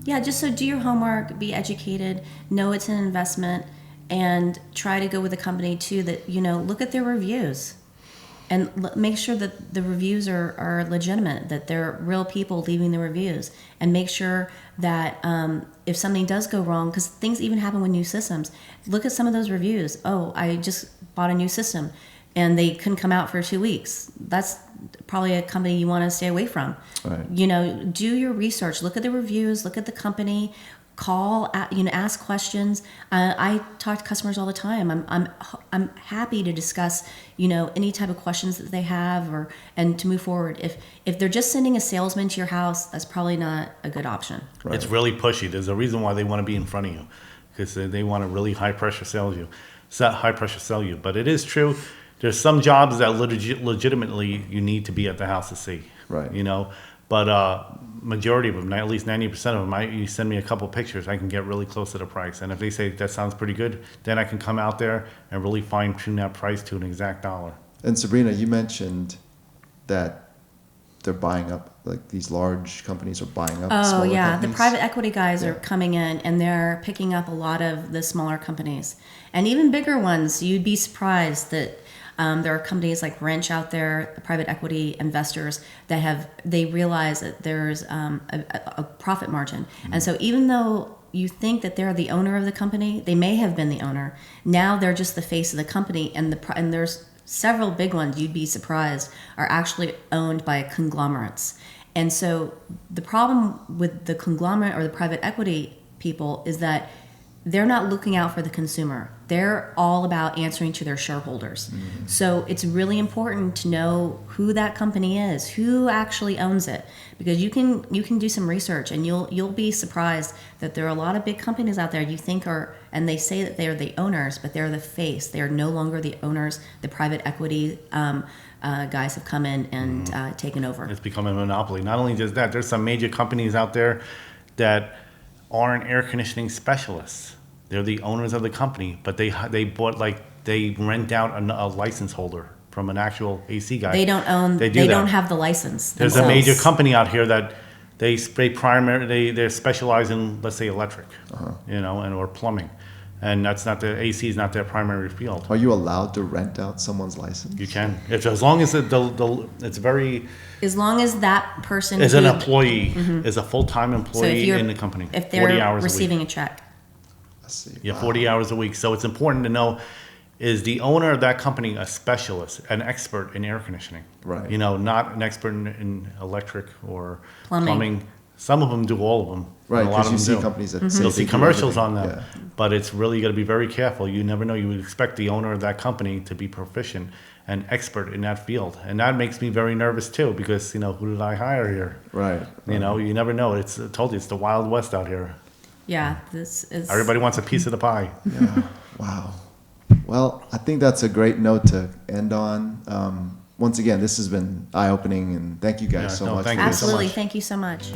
A: Yeah, just so do your homework, be educated, know it's an investment, and try to go with a company too that, you know, look at their reviews and make sure that the reviews are legitimate, that they're real people leaving the reviews, and make sure that if something does go wrong, because things even happen with new systems, look at some of those reviews. Oh, I just bought a new system and they couldn't come out for 2 weeks. That's probably a company you want to stay away from.
B: Right.
A: You know, do your research, look at the reviews, look at the company, call, you know, ask questions. I talk to customers all the time. I'm happy to discuss, you know, any type of questions that they have, and to move forward. If they're just sending a salesman to your house, that's probably not a good option.
B: Right.
C: it's really pushy. There's a reason why they want to be in front of you, because they want to really high pressure sell you. But it is true. There's some jobs that legitimately you need to be at the house to see.
B: Right.
C: You know, but majority of them, at least 90% of them, you send me a couple pictures, I can get really close to the price. And if they say that sounds pretty good, then I can come out there and really fine tune that price to an exact dollar.
B: And Sabrina, you mentioned that they're buying up, like these large companies are buying up
A: Oh
B: smaller
A: yeah,
B: companies.
A: the private equity guys are coming in and they're picking up a lot of the smaller companies, and even bigger ones. You'd be surprised that there are companies like Wrench out there, private equity investors they realize that there's a profit margin, and so even though you think that they're the owner of the company, they may have been the owner. Now they're just the face of the company, and there's several big ones, you'd be surprised, are actually owned by conglomerates. And so the problem with the conglomerate or the private equity people is that they're not looking out for the consumer. They're all about answering to their shareholders. Mm-hmm. So it's really important to know who that company is, who actually owns it, because you can do some research and you'll be surprised that there are a lot of big companies out there you think are, and they say that they are the owners, but they're the face. They are no longer the owners. The private equity guys have come in and taken over.
C: It's become a monopoly. Not only just that, there's some major companies out there that aren't air conditioning specialists. They're the owners of the company, but they rent out a license holder from an actual AC guy.
A: They don't own. They don't have the license.
C: There's
A: themselves.
C: a major company out here that they specialize in, let's say, electric, you know, or plumbing, and that's not the AC is not their primary field.
B: Are you allowed to rent out someone's license?
C: You can, as long as it's very.
A: As long as that person
C: is an employee, is a full-time employee
A: so
C: in the company.
A: If they're
C: 40 hours
A: receiving
C: a week.
A: a check.
B: I see.
C: Yeah,
B: Wow.
C: 40 hours a week. So it's important to know, is the owner of that company a specialist, an expert in air conditioning?
B: Right.
C: You know, not an expert in electric or
A: Plumbing.
C: Some of them do all of them.
B: Right,
C: and a lot
B: because
C: of
B: you
C: them
B: see
C: do.
B: companies that say
C: You'll
B: they
C: see
B: do
C: commercials
B: everything.
C: on them.
B: Yeah.
C: But it's really got to be very careful. You never know. You would expect the owner of that company to be proficient and expert in that field. And that makes me very nervous too, because, you know, who did I hire here?
B: Right.
C: You know, you never know. I told you, it's the Wild West out here.
A: Yeah, this is.
C: Everybody wants a piece of the pie.
B: Yeah. Wow. Well, I think that's a great note to end on. Once again, this has been eye-opening, and thank you guys
C: Yeah,
B: so
C: no,
B: much.
C: thank
B: for
C: you
B: this.
C: so
A: Absolutely.
C: much.
A: Thank you so much.